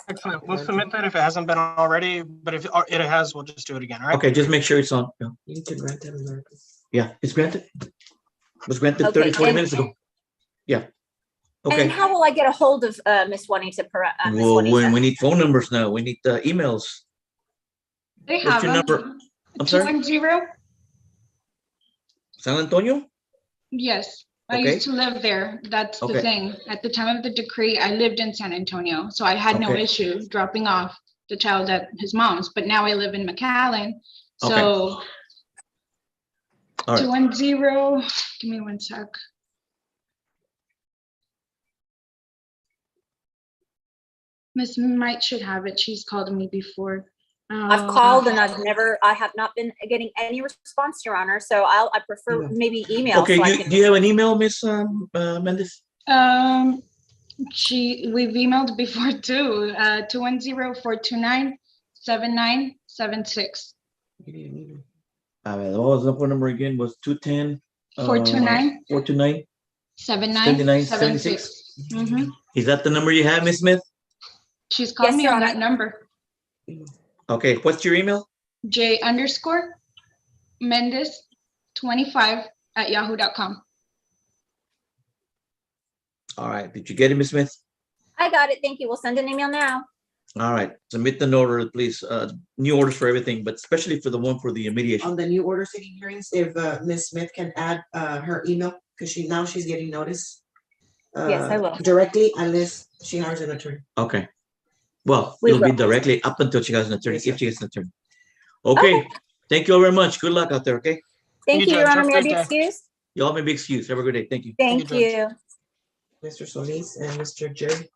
Excellent. We'll submit that if it hasn't been already, but if it has, we'll just do it again, all right?
Okay, just make sure it's on. Yeah,
You need to grant that America.
yeah, it's granted. It was granted
Okay,
30, 40
and-
minutes ago. Yeah. Okay.
And how will I get a hold of Miss Juanita? Miss
Well,
Juanita?
we need phone numbers now. We need emails.
They
What's
have
your
them.
number? I'm sorry?
210?
San Antonio?
Yes, I
Okay.
used to live there. That's the
Okay.
thing. At the time of the decree, I lived in San Antonio, so I had no
Okay.
issue dropping off the child at his mom's, but now I live in McAllen.
Okay.
So
All right.
210, give me one sec. Miss Might should have it. She's called me before.
I've called and I have not been getting any response, Your Honor. So I prefer maybe email.
Okay,
so I can-
do you have an email, Miss Mendez?
We've emailed before too, 210-429-7976.
What was the phone number again? Was 210?
429?
429?
7976.
Is that the number you have, Miss Smith?
She's called
Yes,
me
Your
on
Honor.
that number.
Okay, what's your email?
J_Mendez25@yahoo.com.
All right, did you get it, Miss Smith?
I got it. Thank you. We'll send an email now.
All right, submit the order, please. New orders for everything, but especially for the one for the mediation.
On the new order setting hearings, if Ms. Smith can add her email, because she's getting notice.
Yes, I will.
Directly, unless she hires an attorney.
Okay. Well,
We
it'll be
will.
directly up until she has an attorney,
Yes,
if
sir.
she gets an attorney. Okay, thank you all very much. Good luck out there, okay?
Thank you,
you,
Your
Judge.
Honor.
Have a
May I
great
be
day.
excused?
Y'all may be excused. Have a good day. Thank you.
Thank
you,
you.
Mr. Solis and Mr. Jerry.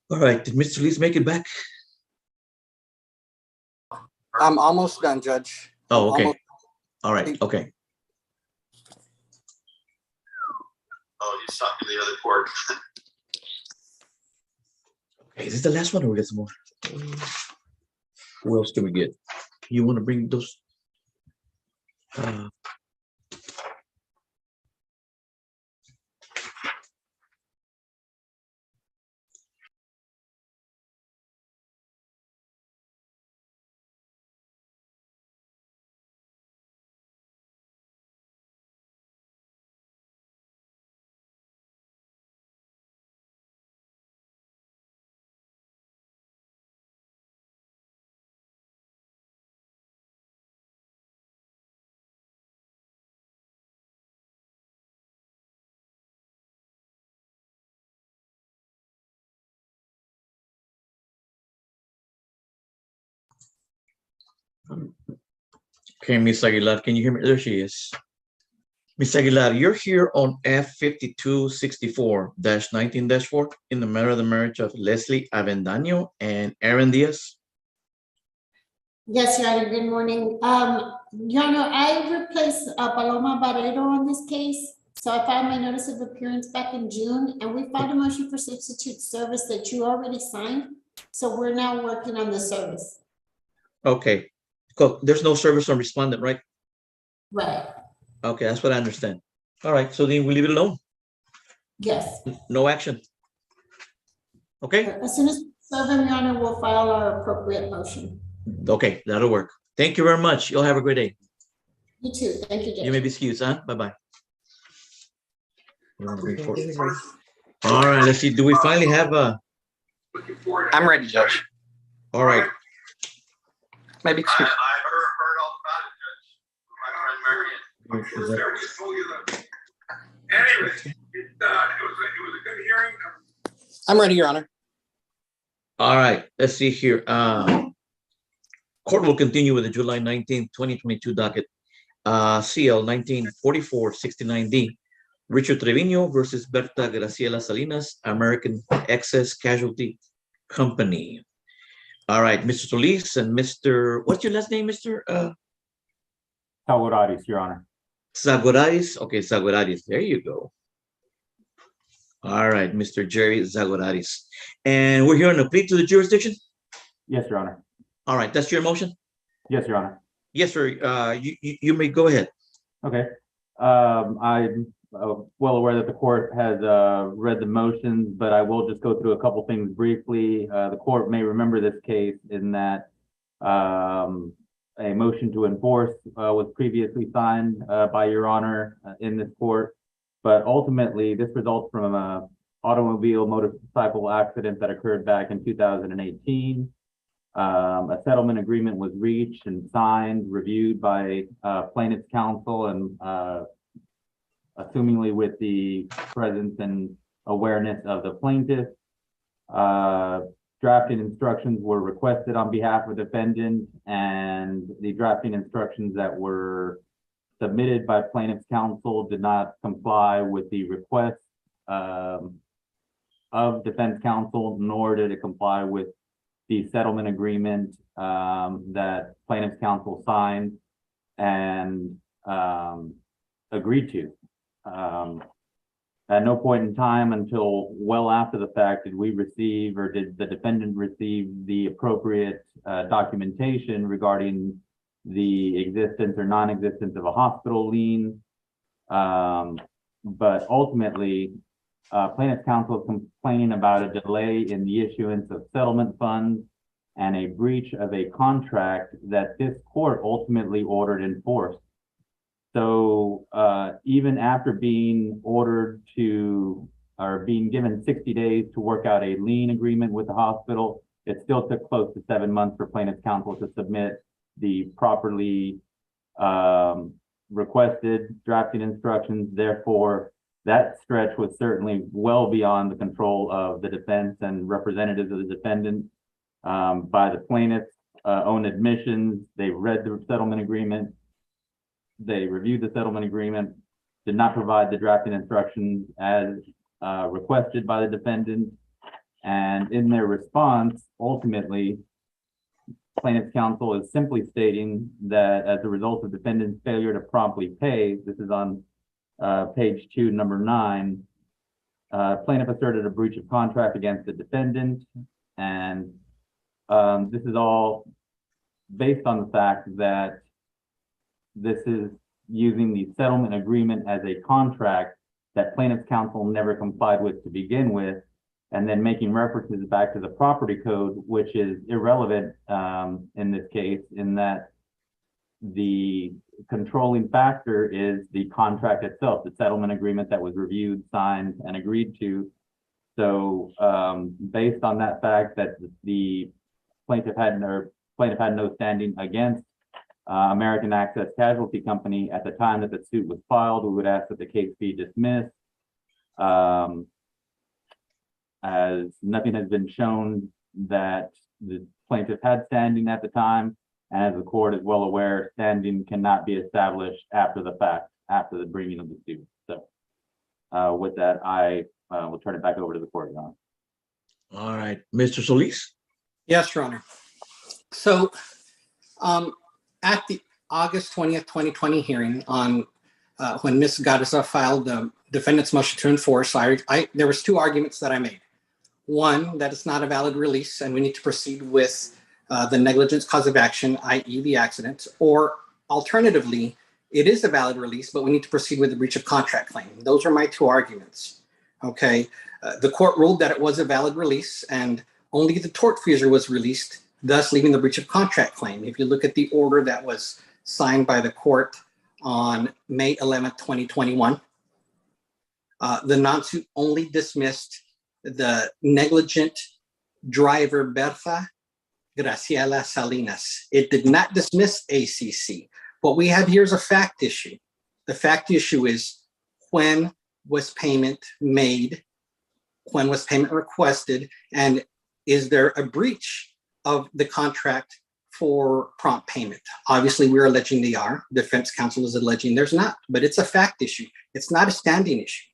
All right, did Mr. Lee's make it back?
I'm almost done, Judge.
Oh, okay.
Almost.
All right, okay.
Oh, he's talking to the other court.
Okay, is this the last one or we get some more? Who else can we get? You want to bring those? Okay, Miss Aguilar, can you hear me? There she is. Miss Aguilar, you're here on F5264-19-4 in the matter of the marriage of Leslie Avendaño and Aaron Diaz.
Yes, Your Honor, good morning. Your Honor, I replaced Paloma Barrero on this case. So I filed my notice of appearance back in June, and we filed a motion for substitute service that you already signed. So we're now working on the service.
Okay, cool. There's no service on respondent, right?
Right.
Okay, that's what I understand. All right, so then we leave it alone.
Yes.
No action. Okay,
As soon as we serve him, Your Honor, we'll file our appropriate motion.
okay, that'll work. Thank you very much. You'll have a great day.
You too. Thank you, Judge.
You may be excused, huh? Bye-bye. All right, let's see. Do we finally have a?
I'm ready, Judge.
All right.
Maybe excuse.
I heard all about it, Judge. My friend Marion. Anyway, it was a good hearing.
I'm ready, Your Honor.
All right, let's see here. Court will continue with the July 19th, 2022 docket. CL 1944-69D. Richard Trevino versus Berta Graciela Salinas, American Excess Casualty Company. All right, Mr. Solis and Mr. What's your last name, Mr.
Zagoraris, Your Honor.
Zagoraris? Okay, Zagoraris. There you go. All right, Mr. Jerry Zagoraris. And we're here on a plea to the jurisdiction?
Yes, Your Honor.
All right, that's your motion?
Yes, Your Honor.
Yes, sir. You may go ahead.
Okay. I'm well aware that the court has read the motions, but I will just go through a couple things briefly. The court may remember this case in that a motion to enforce was previously signed by Your Honor in this court, but ultimately this results from an automobile motorcycle accident that occurred back in 2018. A settlement agreement was reached and signed, reviewed by plaintiff's counsel, and assumingly with the presence and awareness of the plaintiff. Drafting instructions were requested on behalf of the defendant, and the drafting instructions that were submitted by plaintiff's counsel did not comply with the request of defense counsel, nor did it comply with the settlement agreement that plaintiff's counsel signed and agreed to. At no point in time until well after the fact did we receive, or did the defendant receive, the appropriate documentation regarding the existence or non-existence of a hospital lien. But ultimately, plaintiff's counsel is complaining about a delay in the issuance of settlement funds and a breach of a contract that this court ultimately ordered enforced. So even after being ordered to, or being given 60 days to work out a lien agreement with the hospital, it still took close to 7 months for plaintiff's counsel to submit the properly requested drafting instructions. Therefore, that stretch was certainly well beyond the control of the defense and representatives of the defendant. By the plaintiff's own admissions, they read the settlement agreement, they reviewed the settlement agreement, did not provide the drafting instructions as requested by the defendant. And in their response, ultimately, plaintiff's counsel is simply stating that as a result of defendant's failure to promptly pay, this is on page 2, number 9, plaintiff asserted a breach of contract against the defendant. And this is all based on the fact that this is using the settlement agreement as a contract that plaintiff's counsel never complied with to begin with, and then making references back to the property code, which is irrelevant in this case, in that the controlling factor is the contract itself, the settlement agreement that was reviewed, signed, and agreed to. So based on that fact that the plaintiff had no standing against American Access Casualty Company at the time that the suit was filed, we would ask that the case be dismissed, as nothing has been shown that the plaintiff had standing at the time, and as the court is well aware, standing cannot be established after the fact, after the bringing of the suit. So with that, I will turn it back over to the court, Your Honor.
All right, Mr. Solis.
Yes, Your Honor. So at the August 20th, 2020 hearing on when Ms. Garza filed the defendant's motion to enforce, there was 2 arguments that I made. One, that it's not a valid release and we need to proceed with the negligence cause of action, i.e. the accident, or alternatively, it is a valid release, but we need to proceed with the breach of contract claim. Those are my two arguments. Okay. The court ruled that it was a valid release and only the tortfeasor was released, thus leaving the breach of contract claim. If you look at the order that was signed by the court on May 11th, 2021, the non-suit only dismissed the negligent driver Bertha Graciela Salinas. It did not dismiss ACC. What we have here is a fact issue. The fact issue is when was payment made, when was payment requested, and is there a breach of the contract for prompt payment? Obviously, we're alleging they are. Defense counsel is alleging there's not, but it's a fact issue. It's not a standing issue.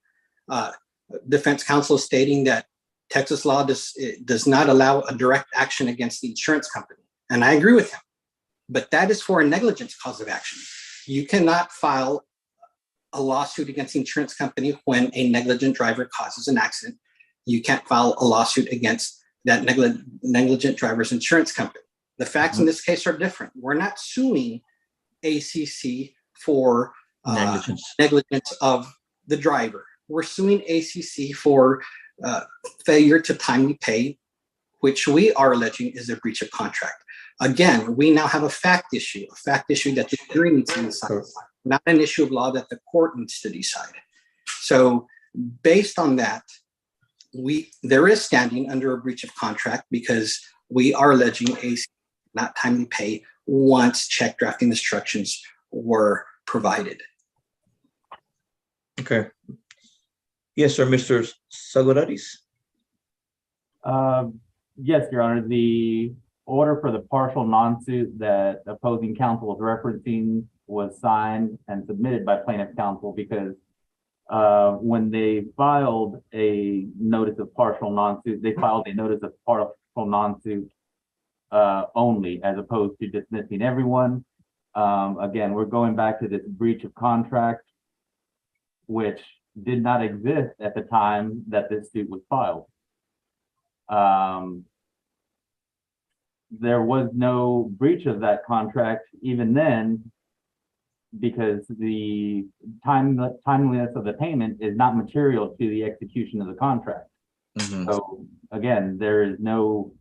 Defense counsel is stating that Texas law does not allow a direct action against the insurance company. And I agree with him, but that is for a negligence cause of action. You cannot file a lawsuit against the insurance company when a negligent driver causes an accident. You can't file a lawsuit against that negligent driver's insurance company. The facts in this case are different. We're not suing ACC for negligence of the driver. We're suing ACC for failure to timely pay, which we are alleging is a breach of contract. Again, we now have a fact issue that the jury needs to decide, not an issue of law that the court needs to decide. So based on that, there is standing under a breach of contract because we are alleging ACC not timely pay once check drafting instructions were provided.
Okay. Yes, sir, Mr. Sagoraris.
Yes, Your Honor. The order for the partial non-suit that opposing counsel is referencing was signed and submitted by plaintiff counsel because when they filed a notice of partial non-suit, they filed a notice of partial non-suit only, as opposed to dismissing everyone. Again, we're going back to this breach of contract, which did not exist at the time that this suit was filed. There was no breach of that contract even then, because the timeliness of the payment is not material to the execution of the contract. So again, there is no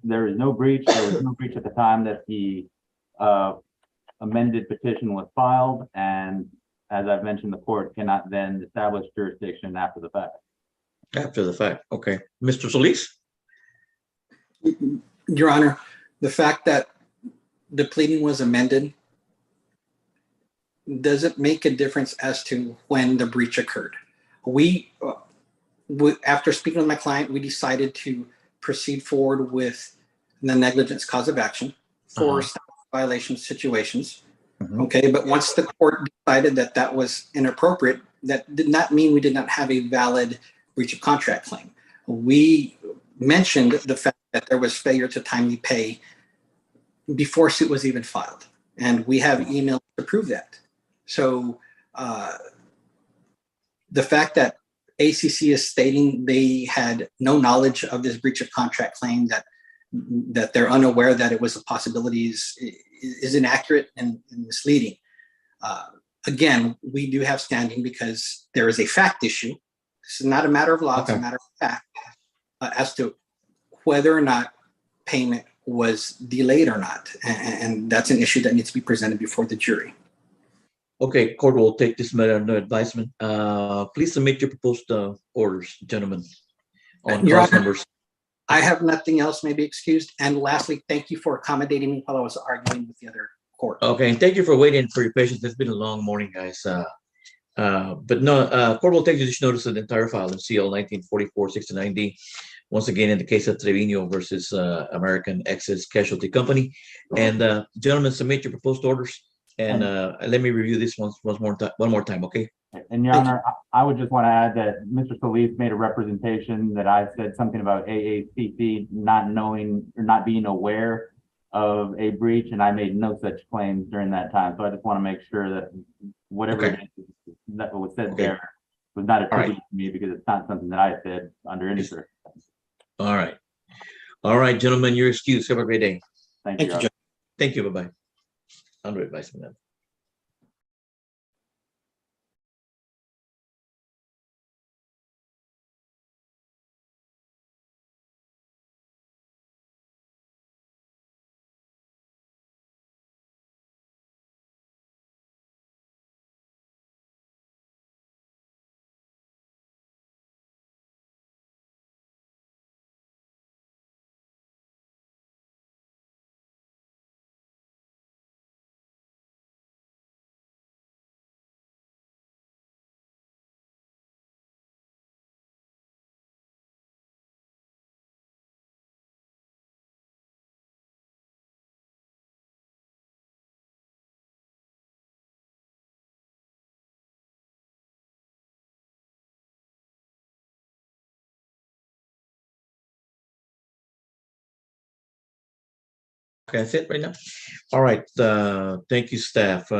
breach. There was no breach at the time that the amended petition was filed, and as I've mentioned, the court cannot then establish jurisdiction after the fact.
After the fact, okay. Mr. Solis?
Your Honor, the fact that the pleading was amended doesn't make a difference as to when the breach occurred. After speaking with my client, we decided to proceed forward with the negligence cause of action for violation situations. Okay, but once the court decided that that was inappropriate, that did not mean we did not have a valid breach of contract claim. We mentioned the fact that there was failure to timely pay before suit was even filed, and we have emails to prove that. So the fact that ACC is stating they had no knowledge of this breach of contract claim, that they're unaware that it was a possibility is inaccurate and misleading. Again, we do have standing because there is a fact issue. This is not a matter of law, it's a matter of fact as to whether or not payment was delayed or not. And that's an issue that needs to be presented before the jury.
Okay, court will take this matter under advisement. Please submit your proposed orders, gentlemen, on class numbers.
I have nothing else, may be excused. And lastly, thank you for accommodating me while I was arguing with the other court.
Okay, and thank you for waiting for your patience. It's been a long morning, guys. But no, court will take judicial notice of the entire file in CL 1944-69D. Once again, in the case of Trevino versus American Excess Casualty Company. And gentlemen, submit your proposed orders. And let me review this one more time, okay?
And Your Honor, I would just want to add that Mr. Solis made a representation that I said something about AACC not knowing or not being aware of a breach, and I made no such claims during that time. So I just want to make sure that whatever it is that was said there was not attributed to me, because it's not something that I said under any circumstances.
All right. All right, gentlemen, you're excused. Have a great day.
Thank you.
Thank you. Bye-bye. Under advisement. Okay, that's it right now. All right. Thank you, staff.